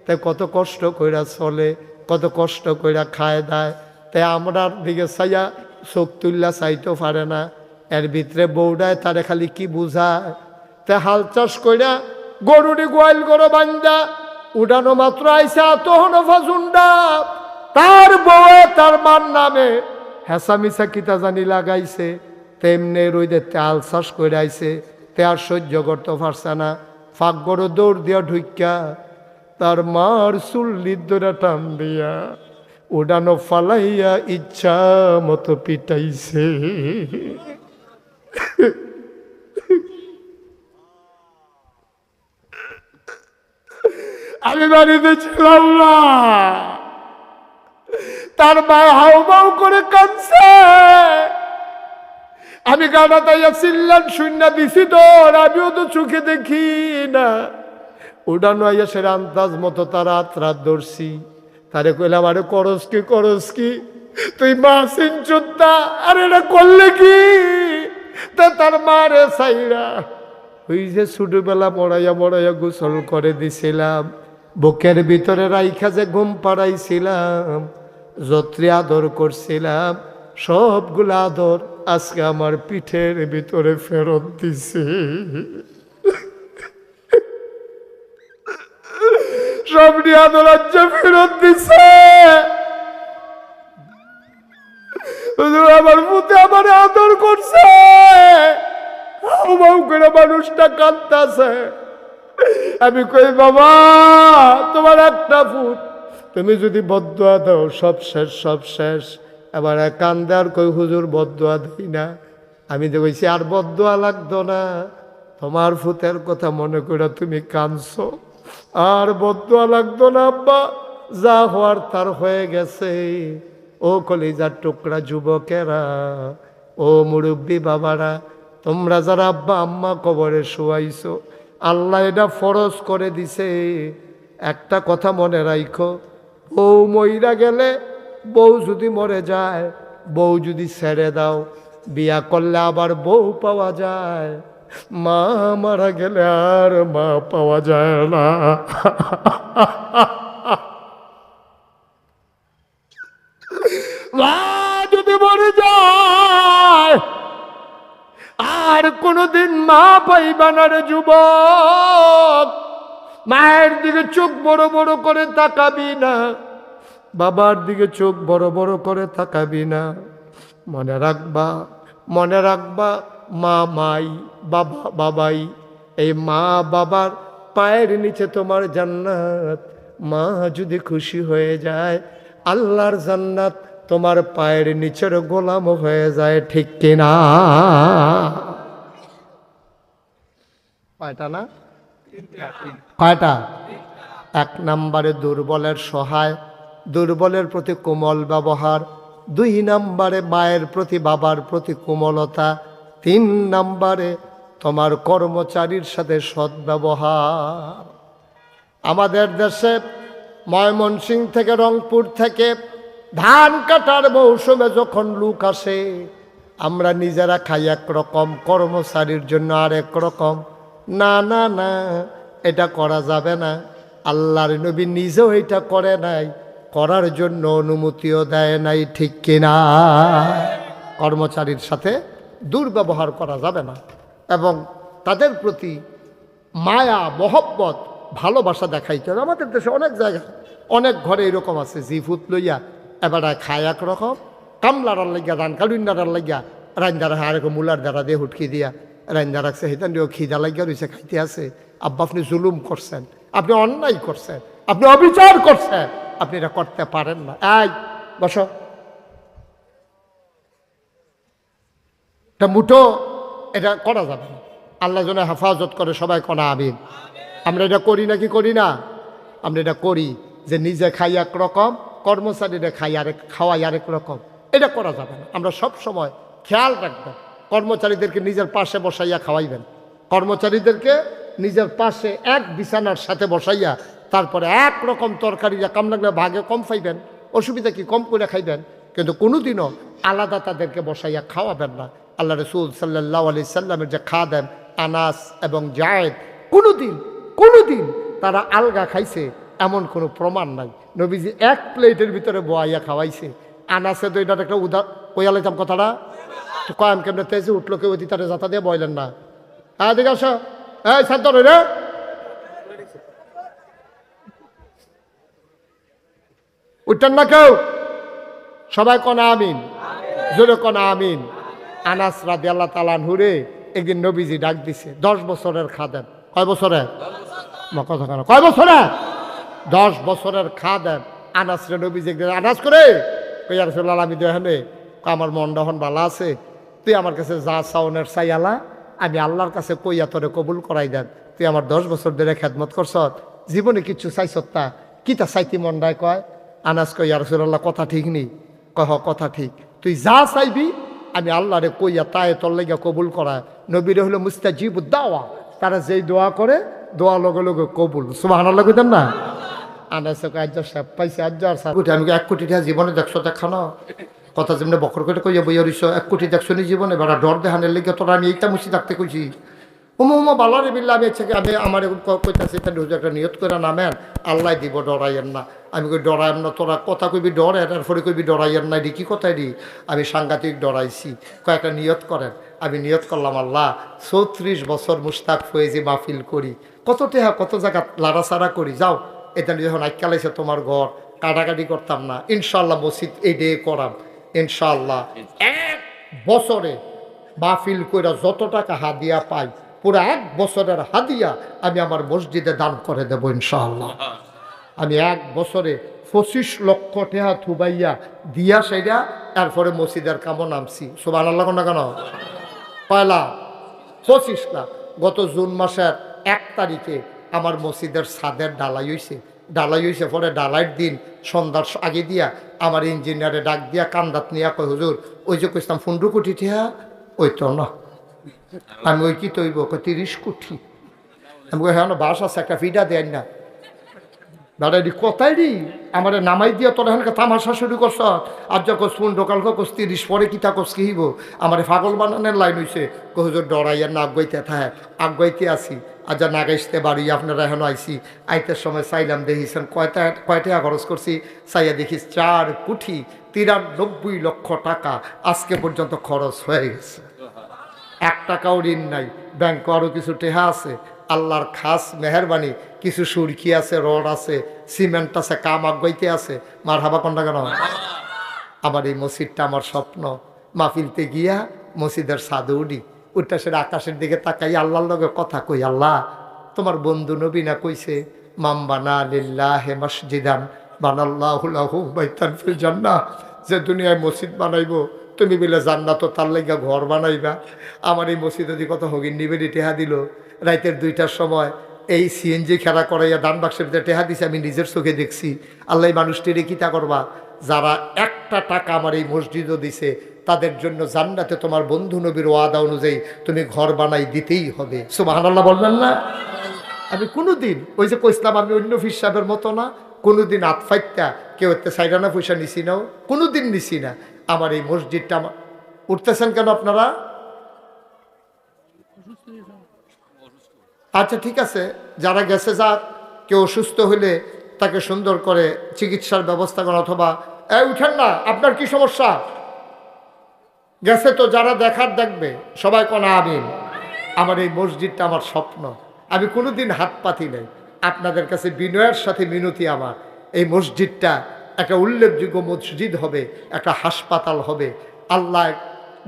তে কত কষ্ট কইরা চলে, কত কষ্ট কইরা খায় দায়, তে আমরার দিকে চাইয়া চোখ তুললা চাইতেও পারে না। এর ভিতরে বউডায় তারে খালি কি বুঝায়, তে হাল চাষ কইরা গরুরি গোয়াল গরু বান্ধা উড়ানো মাত্র আইসা তখন ফাজুন্ডা তার বউয়ে তার মার নামে হেসামিসা কিতা জানি লাগাইছে, তেমনি রইদে তেল চাষ করে আইছে, তে আর সহ্য করতে পারছে না, ফাঁক গরু দৌড় দিয়া ঢুইকা তার মার চুল্লির ধরে টান দিয়া উড়ানো ফালাইয়া ইচ্ছা মতো পিটাইছে। আমি বাড়িতে ছিলাম না, তার মায় হাউমাউ করে কাঁদছে, আমি গানা তাইয়া চিল্লান শূন্য দিছি তোর, আমিও তো চোখে দেখি না। উড়ানো আইয়া সে আন্দাজ মতো তার রাত ধরছি, তারে কইলাম, আরে করস কি তুই মা সিনচুত্তা, আর এটা করলে কি? তার মারে সাইরা ওই যে ছোটবেলা মরাইয়া গোসল করে দিছিলাম, বুকের ভিতরে রাইখা যে ঘুম পাড়াইছিলাম, যত্রে আদর করছিলাম, সবগুলা আদর আজকে আমার পিঠের ভিতরে ফেরত দিছে। সব আদর আচ্ছা ফেরত দিছে। আমার পুতে আমার আদর করছে, হাউ করে মানুষটা কাঁদতেছে। আমি কই, বাবা, তোমার একটা ফুট, তুমি যদি বদদুয়া দাও সব শেষ, সব শেষ। এবার কান্দে আর কই হুজুর বদদোয়া দিই না। আমি তো কইছি আর বদদোয়া লাগতো না, তোমার ফুতের কথা মনে করে তুমি কাঁদছো, আর বদদোয়া লাগতো না আব্বা, যা হওয়ার তার হয়ে গেছে। ও কলিজার টুকরা যুবকেরা, ও মুরব্বী বাবারা, তোমরা যারা আব্বা আম্মা কবরে শুয়াইছো, আল্লাহ এটা ফরজ করে দিছে। একটা কথা মনে রাখো, বউ মইরা গেলে, বউ যদি মরে যায়, বউ যদি ছেড়ে দাও, বিয়া করলে আবার বউ পাওয়া যায়, মা মারা গেলে আর মা পাওয়া যায় না। মা যদি মরে যায় আর কোনদিন মা পাইবা না রে যুবক। মায়ের দিকে চোখ বড় বড় করে তাকাবি না, বাবার দিকে চোখ বড় বড় করে তাকাবি না। মনে রাখবা, মনে রাখবা, মা মাই, বাবা বাবাই। এই মা বাবার পায়ের নিচে তোমার জান্নাত। মা যদি খুশি হয়ে যায়, আল্লাহর জান্নাত তোমার পায়ের নিচের গোলাম হয়ে যায়, ঠিক কিনা? কয়টা না? কয়টা? এক নম্বরে দুর্বলের সহায়, দুর্বলের প্রতি কোমল ব্যবহার। 2 নম্বরে মায়ের প্রতি বাবার প্রতি কোমলতা। 3 নম্বরে তোমার কর্মচারীর সাথে সদ্ব্যবহার। আমাদের দেশে ময়মনসিংহ থেকে রংপুর থেকে ধান কাটার মৌসুমে যখন লোক আসে, আমরা নিজেরা খাই একরকম, কর্মচারীর জন্য আর একরকম। না না না, এটা করা যাবে না। আল্লাহর নবী নিজেও এটা করে নাই, করার জন্য অনুমতিও দেয় নাই, ঠিক কিনা? কর্মচারীর সাথে দুর্ব্যবহার করা যাবে না, এবং তাদের প্রতি মায়া মহব্বত ভালোবাসা দেখাইতে হবে। আমাদের দেশে অনেক জায়গায়, অনেক ঘরে এরকম আছে, জিফুত লইয়া এবার খায় একরকম, কামলার লাগিয়া, ধান কালুন্ডার লাগিয়া, রান্দার আরেকম মূলার দ্বারা দিয়ে হুটকি দিয়া রান্দা রাখছে, হেতান দিয়েও খিদা লাগিয়া রয়েছে, খাইতে আছে। আব্বা আপনি জুলুম করছেন, আপনি অন্যায় করছেন, আপনি অবিচার করছেন, আপনি এটা করতে পারেন না। এই বসো, এটা মুঠো, এটা করা যাবে না। আল্লাহ যেন হেফাজত করে, সবাই কোনা আমিন। আমরা এটা করি নাকি করি না? আমরা এটা করি, যে নিজে খাই একরকম, কর্মচারীরা খাওয়াই আরেক রকম। এটা করা যাবে না। আমরা সব সময় খেয়াল রাখবেন, কর্মচারীদেরকে নিজের পাশে বসাইয়া খাওয়াইবেন, কর্মচারীদেরকে নিজের পাশে এক বিছানার সাথে বসাইয়া, তারপরে একরকম তরকারি কাম লাগলে ভাগে কম খাইবেন, অসুবিধা কি, কম করে খাইবেন, কিন্তু কোনোদিনও আলাদা তাদেরকে বসাইয়া খাওয়াবেন না। আল্লাহ রসুল সাল্লাল্লাহু আলাইহি সাল্লামের যে খাদেম আনাস এবং জায়েদ, কোনোদিন তারা আলগা খাইছে এমন কোনো প্রমাণ নাই। নবীজি এক প্লেটের ভিতরে বয়াইয়া খাওয়াইছে। আনাসে তো এটা একটা কইয়া লাইতাম কথাটা, কয়াম কেমনে তেজে উঠলো, কেউ তারা যাতা দিয়ে বইলেন না। হ্যাঁ দিকে আসো, এই শান্ত রে, উঠতেন না কেউ, সবাই কনা আমিন, জোরে কনা আমিন। আনাস রাদিয়াল্লাহু তাআলা আনহুরে একদিন নবীজি ডাক দিছে, 10 বছরের খাদেম। কয় বছরের? কথা কেন, কয় বছরে? 10 বছরের খাদেম আনাস রে নবীজি একদিন, আনাস করে কইয়া রাসূলুল্লাহ, আমি দেখেনে আমার মনটা হন ভালো আছে, তুই আমার কাছে যা চাওনের চাই আলা, আমি আল্লাহর কাছে কইয়া তোরে কবুল করাই দেন। তুই আমার 10 বছর ধরে খেদমত করছ, জীবনে কিচ্ছু চাইছত তা, কি তা চাইতি মনটায়? কয় আনাস কই, ইয়া রাসূলুল্লাহ কথা ঠিক নেই। কহ কথা ঠিক, তুই যা চাইবি আমি আল্লাহরে কইয়া তাই তোর লাগিয়া কবুল করায়। নবীরে হলো মুস্তাজিবুদ দাওয়া, তারা যেই দোয়া করে, দোয়া লগে লগে কবুল। সুবহানাল্লাহ কইতেন না? আনাসে কয় আজ্জার সাহেব পাইছে, আজ্জার সাহেব আমি 1 কোটি টাকা জীবনে দেখছো, দেখানো কথা যেমনি বকর করে কইয়া বইয়া রইছ, 1 কোটি দেখছো নি জীবনে? বেড়া ডর দেহানের লেগে তোরা আমি এইটা মুছি থাকতে কইছি। হুমা বালারে বিল্লা, আমি ইচ্ছা আমি আমার কইতাছি একটা নিয়ত করে নামেন, আল্লাহ দিব, ডরাইয়েন না। আমি কই ডরাইম না, তোরা কথা কইবি ডর, এটার পরে কইবি ডরাইয়েন না, এটি কি কথাই দি? আমি সাংঘাতিক ডরাইছি। কয়েকটা নিয়ত করেন। আমি নিয়ত করলাম, আল্লাহ 34 বছর মুস্তাক ফয়েজি মাহফিল করি, কত টেহা কত জায়গা লাড়াচাড়া করি, যাও এটা যখন আইকালাইছে তোমার ঘর, কাটাকাটি করতাম না, ইনশাল্লাহ মসজিদ এই ডে করাম, ইনশাল্লাহ 1 বছরে মাহফিল কইরা যত টাকা হাদিয়া পাই, পুরো 1 বছরের হাদিয়া আমি আমার মসজিদে দান করে দেব ইনশাআল্লাহ। আমি 1 বছরে 25 লক্ষ টাকা থুবাইয়া দিয়া সেটা এরপরে মসজিদের কামও নামছি। সুবহানাল্লাহ না কেন? পয়লা 25 লাখ। গত জুন মাসের 1 তারিখে আমার মসজিদের ছাদের ঢালাই হয়েছে। পরে ঢালাইয়ের দিন সন্ধ্যার আগে দিয়া আমার ইঞ্জিনিয়ারে ডাক দিয়া কান্দাত নিয়া কয়, হুজুর ওই যে কইতাম 15 কোটি টাকা ওই তো না। আমি ওই কি তৈব 30 কোটি। আমি কই হ্যাঁ বাস আছে, একটা ফিডা দেন না দাদা। এটি কোথায় রি আমার নামাই দিয়া তোর এখানকে তামাশা শুরু করছ। আর যখন 15 কালকে কোস 30 পরে কিতা কোস কি হইব? আমার পাগল বানানোর লাইন হইছে। হুজুর ডরাইয়া না আগাইতে থাকে, আগাইতে আসি। আর যা নাগাইতে বাড়ি আপনারা এখন আইসি। আইতের সময় চাইলাম দেখিছেন কয়টা খরচ করছি। চাইয়া দেখিস 4 কোটি 93 লক্ষ টাকা আজকে পর্যন্ত খরচ হয়ে গেছে। 1 টাকাও ঋণ নাই। ব্যাংকে আরও কিছু টেহা আছে। আল্লাহর খাস মেহরবানি, কিছু সুরকি আছে, রড আছে, সিমেন্ট আছে, কাম আগাইতে আছে। মার হাবা কন্যা কেন? আমার এই মসজিদটা আমার স্বপ্ন। মাহফিলতে গিয়া মসজিদের ছাদে উঠটা সেটা আকাশের দিকে তাকাই আল্লাহর লগে কথা কই, আল্লাহ তোমার বন্ধু নবী না কইছে মামবানা লিল্লাহি মসজিদান বানাল্লাহু লাহু বাইতান ফিল জান্নাহ, যে দুনিয়ায় মসজিদ বানাইবো তুমি বলে জান্নাত তার লাগা ঘর বানাইবা। আমার এই মসজিদে যদি কত হগিন নিবেদি টেহা দিল। রাইতের 2টার সময় এই সিএনজি খেলা করাইয়া দান বাক্সের ভিতরে টেহা দিছে, আমি নিজের চোখে দেখছি। আল্লাহ মানুষটিরে কিতা করবা, যারা 1টা টাকা আমার এই মসজিদও দিছে তাদের জন্য জান্নাতে তোমার বন্ধু নবীর ওয়াদা অনুযায়ী তুমি ঘর বানাই দিতেই হবে। সুবহানাল্লাহ বলবেন না? আমি কোনোদিন ওই যে কইসলাম আমি অন্য ফির সাহেবের মতো না, কোনোদিন আতফাইত্যা কেউ এতে সাইডানা পয়সা নিছি নাও, কোনোদিন নিছি না। আমার এই মসজিদটা উঠতেছেন কেন আপনারা? আচ্ছা ঠিক আছে, যারা গেছে যাক। কেউ অসুস্থ হলে তাকে সুন্দর করে চিকিৎসার ব্যবস্থা করা, অথবা উঠেন না, আপনার কি সমস্যা? গেছে তো যারা দেখার দেখবে সবাই কোন আমিন। আমার এই মসজিদটা আমার স্বপ্ন। আমি কোনোদিন হাত পাতি নাই। আপনাদের কাছে বিনয়ের সাথে মিনতি আমার, এই মসজিদটা একটা উল্লেখযোগ্য মসজিদ হবে, একটা হাসপাতাল হবে। আল্লাহ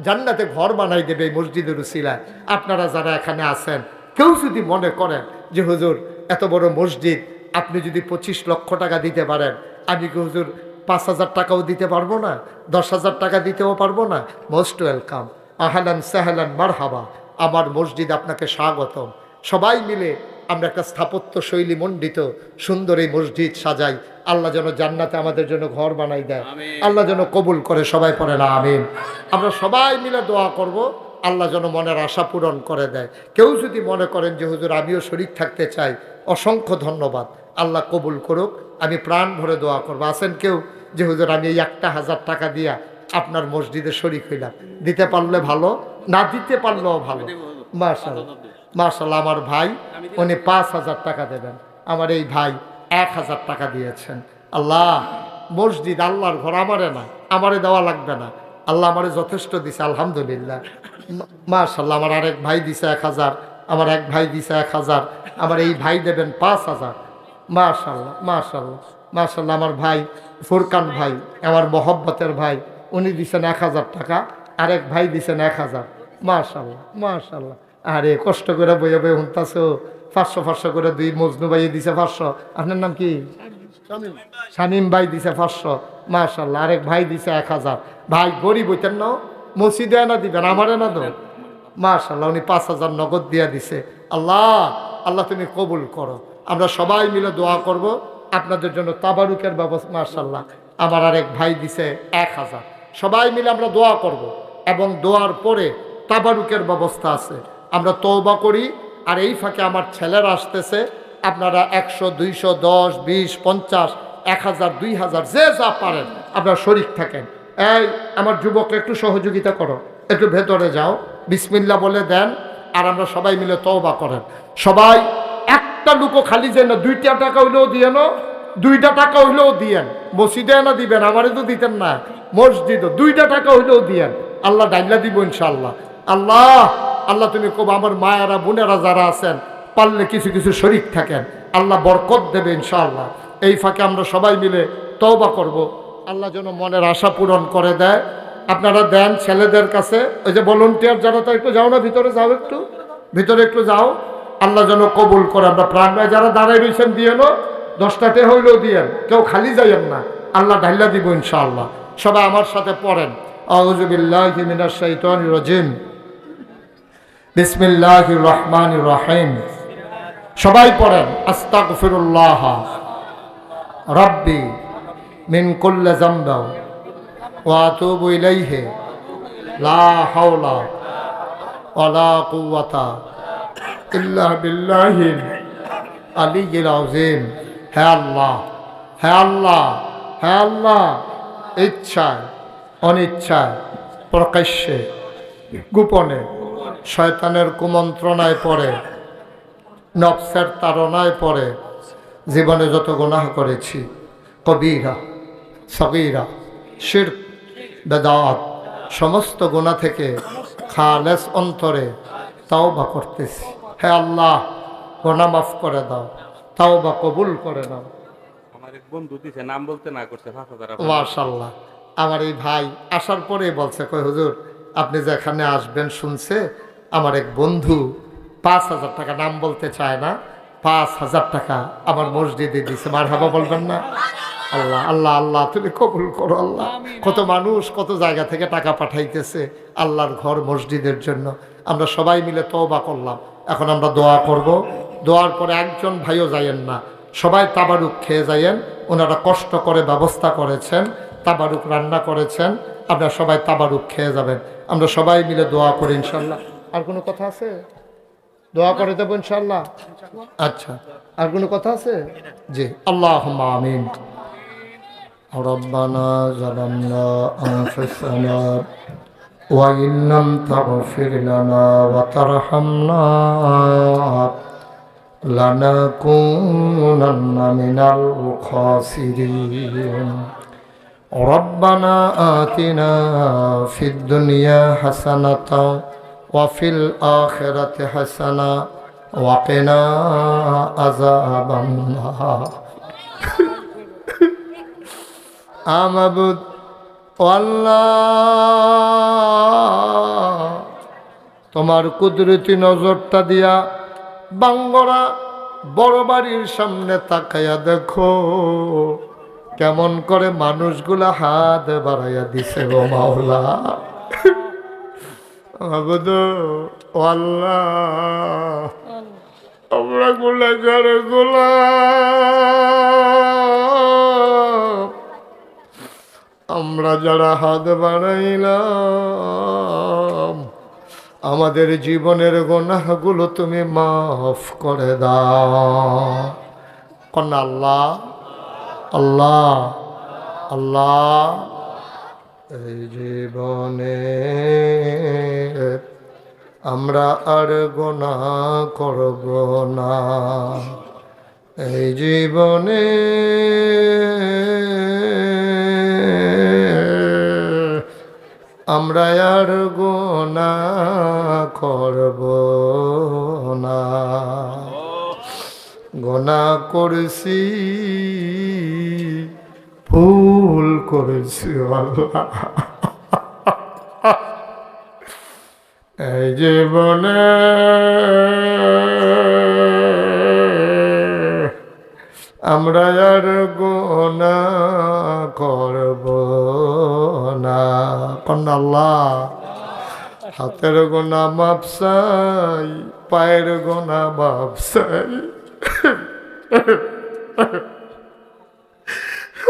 জান্নাতে ঘর বানাই দেবে এই মসজিদের উসিলায়। আপনারা যারা এখানে আছেন কেউ যদি মনে করেন যে হুজুর এত বড় মসজিদ, আপনি যদি 25 লক্ষ টাকা দিতে পারেন, আমি কি হুজুর 5,000 টাকাও দিতে পারবো না, 10,000 টাকা দিতেও পারবো না? মোস্ট ওয়েলকাম, আহলান সাহলান মারহাবা। আমার মসজিদ আপনাকে স্বাগতম। সবাই মিলে আমরা একটা স্থাপত্য শৈলী মণ্ডিত সুন্দর এই মসজিদ সাজাই। আল্লাহ যেন জান্নাতে আমাদের জন্য ঘর বানাই দেয়, আল্লাহ যেন কবুল করে। সবাই পড়ে না আমিন। আমরা সবাই মিলে দোয়া করব, আল্লাহ যেন মনের আশা পূরণ করে দেয়। কেউ যদি মনে করেন যে হুজুর আমিও শরীক থাকতে চাই, অসংখ্য ধন্যবাদ, আল্লাহ কবুল করুক। আমি প্রাণ ভরে দোয়া করবো। আছেন কেউ যে হুজুর আমি এই 1,000 টাকা দিয়া আপনার মসজিদে শরীক হইলাম? দিতে পারলে ভালো, না দিতে পারলেও ভালো। মাশাআল্লাহ মাশাআল্লাহ। আমার ভাই উনি 5,000 টাকা দেবেন। আমার এই ভাই 1,000 টাকা দিয়েছেন। আল্লাহ মসজিদ আল্লাহর ঘর আমারে না, আমারে দেওয়া লাগবে না, আল্লাহ আমারে যথেষ্ট দিছে, আলহামদুলিল্লাহ। মাশাআল্লাহ। আমার আরেক ভাই দিছে 1,000, আমার এক ভাই দিছে 1,000, আমার এই ভাই দেবেন 5,000। মাশাআল্লাহ মাশাআল্লাহ মাশাআল্লাহ। আমার ভাই ফুরকান ভাই, আমার মহব্বতের ভাই, উনি দিছেন 1,000 টাকা, আরেক ভাই দিছেন 1,000। মাশাআল্লাহ মাশাআল্লাহ। আরে কষ্ট করে বইয়ে বইয়ে শুনতাছো। 500 করে 2 মজনু ভাই দিছে 500। আপনার নাম কি? শামীম ভাই দিছে 500। মাশাআল্লাহ। আরেক ভাই দিছে 1,000। ভাই গরিব হইতেন না, মসজিদে না দিবেন, আমারে না দো। মাশাআল্লাহ। উনি 5,000 নগদ দিয়া দিছে। আল্লাহ আল্লাহ তুমি কবুল করো। আমরা সবাই মিলে দোয়া করব আপনাদের জন্য তাবারুকের ব্যবস্থা। মাশাআল্লাহ। আমার আরেক ভাই দিছে 1,000। সবাই মিলে আমরা দোয়া করব, এবং দোয়ার পরে তাবারুকের ব্যবস্থা আছে। আমরা তওবা করি। আর এই ফাঁকে আমার ছেলেরা আসতেছে, আপনারা 100, 200, 10, 20, 50, 1,000, 2,000 যে যা পারেন আপনারা শরীক থাকেন। এই আমার যুবককে একটু সহযোগিতা করো, একটু ভেতরে যাও, বিসমিল্লাহ বলে দেন, আর আমরা সবাই মিলে তওবা করেন। সবাই একটা লুকো খালি যে না, 2টা টাকা হইলেও দিয়েন, 2টা টাকা হইলেও দিয়েন। মসজিদে না দিবেন, আমারে তো দিতেন না, মসজিদও 2টা টাকা হইলেও দিয়েন। আল্লাহ ডাইলা দিব ইনশাআল্লাহ। আল্লাহ আল্লাহ তুমি কব আমার মায়েরা বোনেরা যারা আছেন পারলে কিছু কিছু শরীক থাকেন, আল্লাহ বরকত দেবে ইনশাআল্লাহ। এই ফাঁকে আমরা সবাই মিলে তওবা করব, আল্লাহ যেন মনের আশা পূরণ করে দেয়। আপনারা দেন ছেলেদের কাছে, ওই যে ভলান্টিয়ার যারা, তো একটু যাও না ভিতরে, যাও একটু ভিতরে একটু যাও। আল্লাহ যেন কবুল করে। আমরা প্রাণ যারা দাঁড়াই রয়েছেন দিয়ে 10টাতে হইলেও দিয়েন, কেউ খালি যাইয়েন না, আল্লাহ ঢাইলা দিব ইনশাআল্লাহ। সবাই আমার সাথে পড়েন, আউযু বিল্লাহি মিনাশ শাইতানির রাজিম, বিসমিল্লাহির রহমানির রহিম। সবাই পড়েন, আস্তাগফিরুল্লাহ রাব্বি মিন কুল্লি যামবি ওয়া আতুবু ইলাইহি লা হাওলা ওয়ালা কুওয়াতা ইল্লা বিল্লাহিল আলিয়্যিল আযীম। হে আল্লাহ, হে আল্লাহ, হে আল্লাহ, ইচ্ছায় অনিচ্ছায় প্রকাশ্যে গোপনে শয়তানের কুমন্ত্রণায় পড়ে, নফসের তাড়নায় পড়ে জীবনে যত গুনাহ করেছি, কবিরা সগীরা শিরক বেদাত, সমস্ত গুনাহ থেকে খালেস অন্তরে তাওবা করতেছি। হে আল্লাহ, গুনাহ মাফ করে দাও, তাওবা কবুল করে নাও। আমার এক বন্ধু দিছে, নাম বলতে না করছে 5,000। মাশাআল্লাহ, আমার এই ভাই আসার পরে বলছে, কই হুজুর আপনি যেখানে আসবেন শুনছে, আমার এক বন্ধু 5,000 টাকা, নাম বলতে চায় না, 5,000 টাকা আমার মসজিদে দিছে। মারহাবা বলবেন না? আল্লাহ আল্লাহ আল্লাহ, তুমি কবুল করো আল্লাহ। কত মানুষ কত জায়গা থেকে টাকা পাঠাইতেছে আল্লাহর ঘর মসজিদের জন্য। আমরা সবাই মিলে তওবা করলাম, এখন আমরা দোয়া করব। দোয়ার পরে একজন ভাইও যাইয়েন না, সবাই তাবারুক খেয়ে যাইয়েন। ওনারা কষ্ট করে ব্যবস্থা করেছেন, তাবারুক রান্না করেছেন, আপনারা সবাই তাবারুক খেয়ে যাবেন। আমরা সবাই মিলে দোয়া করি ইনশাল্লাহ। আর কোনো কথা আছে? দোয়া করে দেবো ইনশাল্লাহ। আচ্ছা, আর কোনো কথা আছে? জি, আল্লাহুম্মা আমিন। রব্বানা যালামনা আনফুসানা ওয়া ইন লাম তাগফির লানা ওয়া তারহামনা লানাকুনান্না মিনাল খাসিরিন। রব্বানা আতিনা ফিদ দুনিয়া হাসানাতাও ওয়া ফিল আখিরাতি হাসানা ওয়া কিনা আযাবান নার। আমাবুদ আল্লাহ, তোমার কুদরতি নজরটা দিয়া বাঙ্গরা বড় বাড়ির সামনে তাকাইয়া দেখো কেমন করে মানুষগুলা হাত বাড়াইয়া দিছে গো মাওলা। আমাবুদ আল্লাহ, আমরা গুনাহগার গোলাম, আমরা যারা হাত বাড়াইলাম আমাদের জীবনের গুনাহগুলো তুমি মাফ করে দাও। কন্যা আল্লাহ আল্লাহ আল্লাহ। এই জীবনে আমরা আর গুনাহ করব না, এই জীবনে আমরা আর গুনাহ করব না। গুনাহ করছি, ভুল করেছি আল্লাহ, এই জীবনে আমরা আর গুনাহ করব না। কন্যা আল্লাহ, হাতের গুনাহ মাপ চাই, পায়ের গুনাহ মাপ চাই,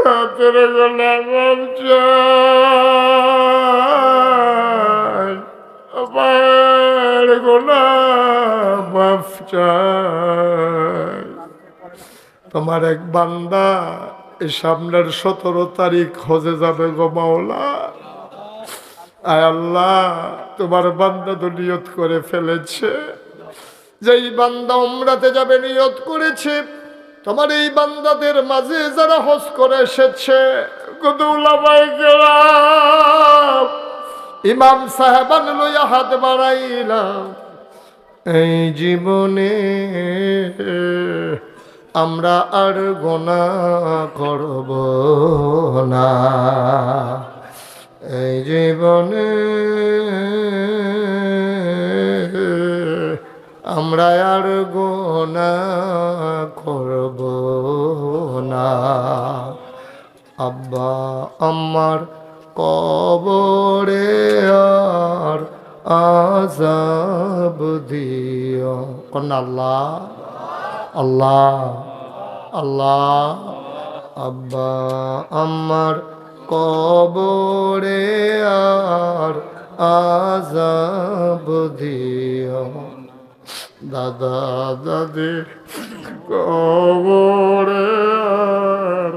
হাতের গুনাহ মাপ চাই, পায়ের গুনাহ মাপ চাই। তোমার এক বান্দা এই সামনের 17 তারিখ হজে যাবে গো মাওলা। আয় আল্লাহ, তোমার বান্দা তো নিয়ত করে ফেলেছে, যেই বান্দা উমরাতে যাবে নিয়ত করেছে। তোমার এই বান্দাদের মাঝে যারা হজ করে এসেছে, কত উলামায়ে কেরাম ইমাম সাহেবান লইয়া হাত বাড়াইলাম, এই জীবনে আমরা আর গুনাহ করব না, এই জীবনে আমরা আর গুনাহ করব না। আব্বা আম্মার কবরে আর আযাব দিও। কন্যা আল্লাহ আল্লাহ আল্লাহ। আব্বা আমার কবরে আর আযাব দিও। দাদা দাদি কবরে আর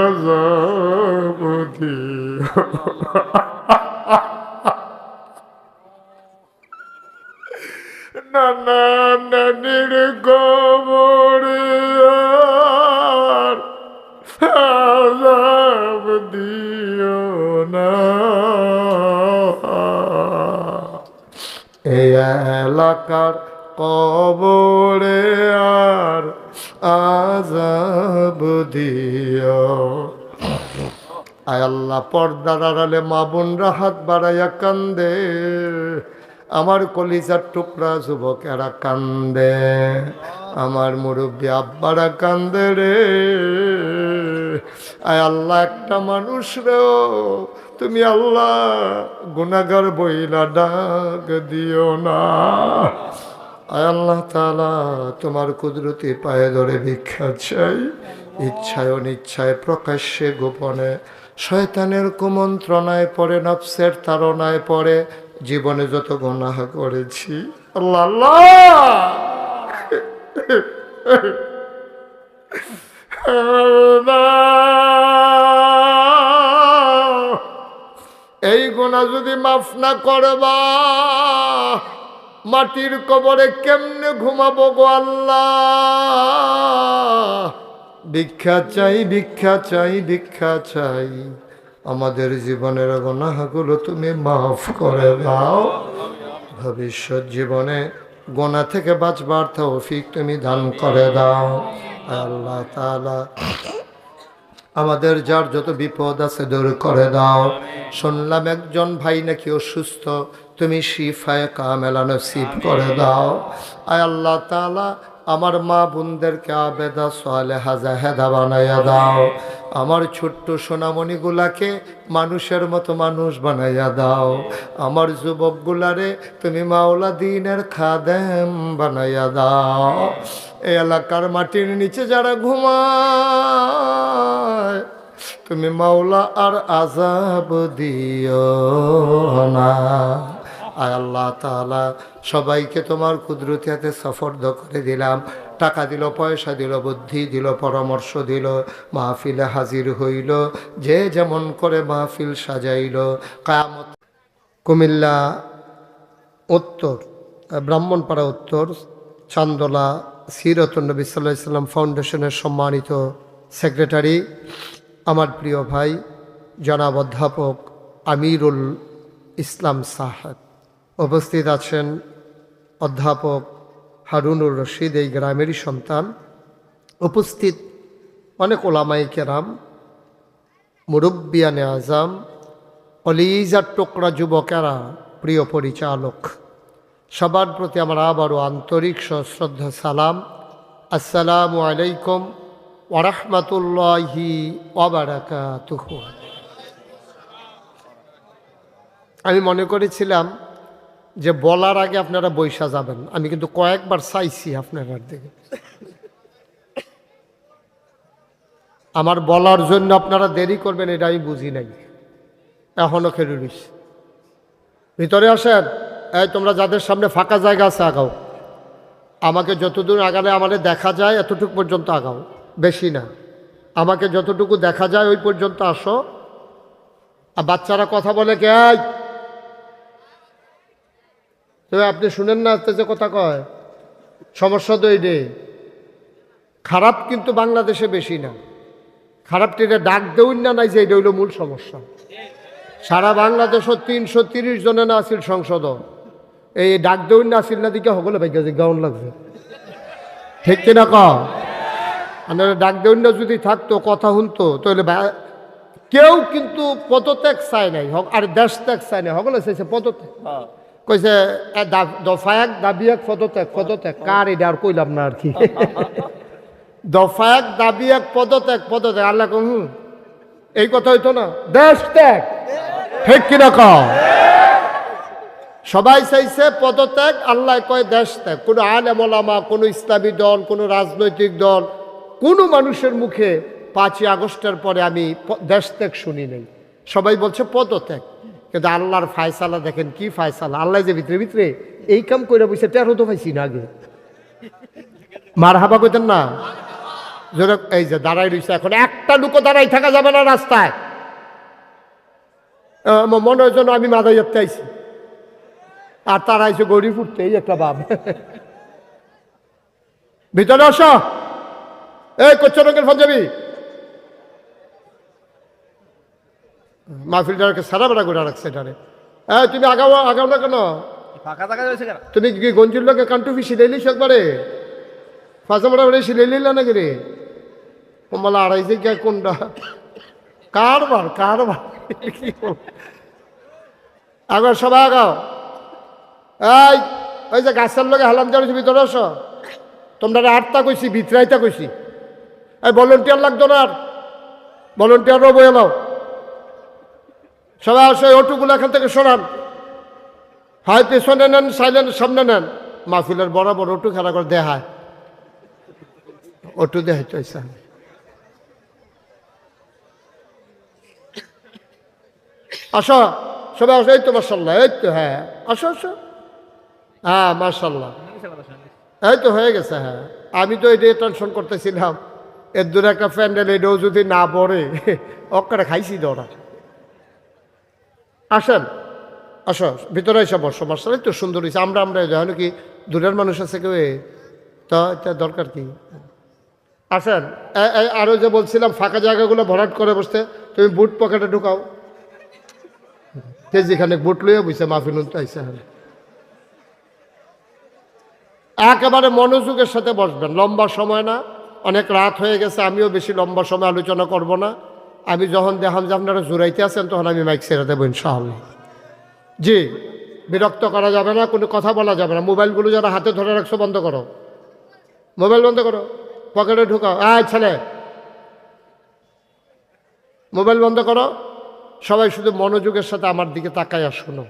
আযাব দিও। নানা নানির কবরে আর আযাব দিও না। এই এলাকার কবরে আর আযাব দিও। আয় আল্লাহ, পর্দার আড়ালে মা বোনরা হাত বাড়াইয়া কান্দে, আমার কলিজার টুকরা যুবকেরা কান্দে, আমার মুরব্বী আব্বারা কান্দে রে। আয় আল্লাহ, একটা মানুষ রেও তুমি আল্লাহ গুনাহগার বইলা ডাক দিও না। আয় আল্লাহ তাআলা, তোমার কুদরতি পায়ে ধরে ভিক্ষা চাই, ইচ্ছায় অনিচ্ছায় প্রকাশ্যে গোপনে, শয়তানের কুমন্ত্রণায় পড়ে, নফসের তাড়নায় পড়ে জীবনে যত গুনাহ করেছি আল্লাহ আল্লাহ এই গুনাহ যদি মাফ না করবা, মাটির কবরে কেমনে ঘুমাবো গো আল্লাহ। ভিক্ষা চাই ভিক্ষা চাই ভিক্ষা চাই, আমাদের জীবনের গুনাহগুলো তুমি মাফ করে দাও। ভবিষ্যৎ জীবনে গুনাহ থেকে বাঁচবার তৌফিক তুমি দান করে দাও। আল্লাহ তাআলা আমাদের যার যত বিপদ আছে দূর করে দাও। শুনলাম একজন ভাই নাকি অসুস্থ, তুমি শিফায়ে কামেলা নসিব করে দাও। আয় আল্লাহ তাআলা আমার মা বোনদেরকে আবেদা সালেহা জাহেদা বানাইয়া দাও। আমার ছোট্ট সোনামণিগুলাকে মানুষের মতো মানুষ বানাইয়া দাও। আমার যুবকগুলারে তুমি মাওলা দ্বীনের খাদেম বানাইয়া দাও। এই এলাকার মাটির নিচে যারা ঘুমায়, তুমি মাওলা আর আযাব দিও না। আয় আল্লাহ তাআলা সবাইকে তোমার কুদরতি হাতে সফর্দ করে দিলাম। টাকা দিল, পয়সা দিল, বুদ্ধি দিল, পরামর্শ দিল, মাহফিলে হাজির হইল, যে যেমন করে মাহফিল সাজাইল। কিয়ামত কুমিল্লা উত্তর, ব্রাহ্মণপাড়া উত্তর, চান্দোলা সিরাতুন নবী সাল্লাল্লাহু আলাইহি ওয়াসাল্লাম ফাউন্ডেশনের সম্মানিত সেক্রেটারি, আমার প্রিয় ভাই জনাব অধ্যাপক আমিরুল ইসলাম সাহেব, উপস্থিত আছেন অধ্যাপক হারুনুর রশিদ, এই গ্রামেরই সন্তান। উপস্থিত অনেক ওলামায়ে কেরাম, মুরব্বিয়ানে আজম, কলিজার টুকরা যুবকেরা, প্রিয় পরিচালক, সবার প্রতি আমার আবারও আন্তরিক সশ্রদ্ধা সালাম। আসসালামু আলাইকুম ওয়া রাহমাতুল্লাহি ওয়া বারাকাতুহু। আমি মনে করেছিলাম যে বলার আগে আপনারা বৈশা যাবেন, আমি কিন্তু কয়েকবার চাইছি আপনার দিকে। আমার বলার জন্য আপনারা দেরি করবেন এটা আমি বুঝি নাই, এখনও খেলে রয়েছি। ভিতরে আসেন, এই তোমরা যাদের সামনে ফাঁকা জায়গা আছে আগাও। আমাকে যতদূর আগালে আমাদের দেখা যায় এতটুকু পর্যন্ত আগাও, বেশি না। আমাকে যতটুকু দেখা যায় ওই পর্যন্ত আসো। আর বাচ্চারা কথা বলে কে, তবে আপনি শুনেন না, আস্তে যে কথা কয়, সমস্যা তো এই রে। খারাপ কিন্তু বাংলাদেশে বেশি না, খারাপটিরে ডাক দেউন না নাই যে এটা হইল মূল সমস্যা। সারা বাংলাদেশও 330 জনে না আসিল সংসদ, এই ডাক দেউন না আসিল না দিকে সকলে ভাগ্য যে গাউন লাগছে, ঠিক কিনা কম। আপনারা ডাক দেউন না যদি থাকতো, কথা শুনতো, তাহলে কেউ কিন্তু পদত্যাগ চায় নাই, আর দেশ ত্যাগ চায় নাই, সকলে চাইছে পদত্যাগ। কইছে দফা এক দাবি এক পদত্যাগ, পদত্যাগ কার এটা আর কইলাম না আর কি। দফা এক দাবি এক পদত্যাগ, পদত্যাগ আল্লাহ কম এই কথা হইতো না, দেশ ত্যাগ, ঠিক কিনা কও? সবাই চাইছে পদত্যাগ, আল্লাহ কয় দেশ ত্যাগ। কোনো আলেম ওলামা, কোনো ইসলামী দল, কোনো রাজনৈতিক দল, কোনো মানুষের মুখে 5ই আগস্টের পরে আমি দেশ ত্যাগ শুনি নাই। সবাই বলছে পদত্যাগ। কিন্তু আল্লাহর ফায়সালা দেখেন, কি ফায়সালা! আল্লাহ যে ভিতরে ভিতরে এই কাম করে বসে 13 তো পাইছি না আগে। মার হাবা কইতেন না? এই যে দাঁড়াই রয়েছে, এখন একটা লুকো দাঁড়াই থাকা যাবে না রাস্তায়। মনে হয় যেন আমি মাদাইয়াতে আইছি, আর তারা এসে গড়ি ফুটতে, এই একটা ভাব। ভিতরে আসো, এই কচ্ছ রঙের পাঞ্জাবি মাহফিলটাকে সারা বেড়া করে রাখছে এটারে। তুমি আগাও আগাও না কেন? তুমি কি গঞ্জুর লোকে কান্টু ফি সিলাইলিস একবারে? ফাঁসামারা বেড়ে সিলাইলিল নাকি রে? কমলা আড়াইছে কে কোনটা? কারবার কারবার। আগাও, সবাই আগাও। এই ওই যে গাছের লোকে হালাম যাচ্ছি, ভিতরে আসো। তোমরা আটটা কইছি, ভিতরাইটা কইছি। এই ভলেন্টিয়ার লাগতো না, আর ভলেন্টিয়ারও বয়ে নাও। সবাই আসো, ওটুগুলো এখান থেকে সরান, হয় পেছনে নেন, সাইলেন্ট সামনে নেন। মাহফিলের বরাবর ওটু খেলা করে দেখায়, ওটু দেখাই চাইছে। আসো সবাই আসো, এই তো মার্শাল্লাহ, এই তো, হ্যাঁ আসো আসো, হ্যাঁ মার্শাল্লাহ, এই তো হয়ে গেছে। হ্যাঁ, আমি তো এটাই টেনশন করতেছিলাম, এর দূরে একটা প্যান্ডেল, এটাও যদি না পড়ে অক্কারে খাইছি দৌড়া। আসেন, আসো ভিতরে এসে বসো, মার্শাল্লাহ তো সুন্দর হয়েছে। আমরা জানো কি দূরের মানুষ আছে কেউ, তো এটা দরকার কি? আসেন। আরও যে বলছিলাম ফাঁকা জায়গাগুলো ভরাট করে বসতে, তুমি বুট পকেটে ঢুকাও। যেখানে বুট লইয়া বুঝছে মাহফিল আইসা, একেবারে মনোযোগের সাথে বসবেন। লম্বা সময় না, অনেক রাত হয়ে গেছে, আমিও বেশি লম্বা সময় আলোচনা করব না। আমি যখন দেখাম যে আপনারা জোরাইতে আছেন, তখন আমি মাইক ছেড়ে দেবো ইনশাআল্লাহ। জি, বিরক্ত করা যাবে না, কোনো কথা বলা যাবে না। মোবাইলগুলো যারা হাতে ধরে রাখছো বন্ধ করো, মোবাইল বন্ধ করো, পকেটে ঢুকাও। ছেলে, মোবাইল বন্ধ করো। সবাই শুধু মনোযোগের সাথে আমার দিকে তাকায় আর শোনো।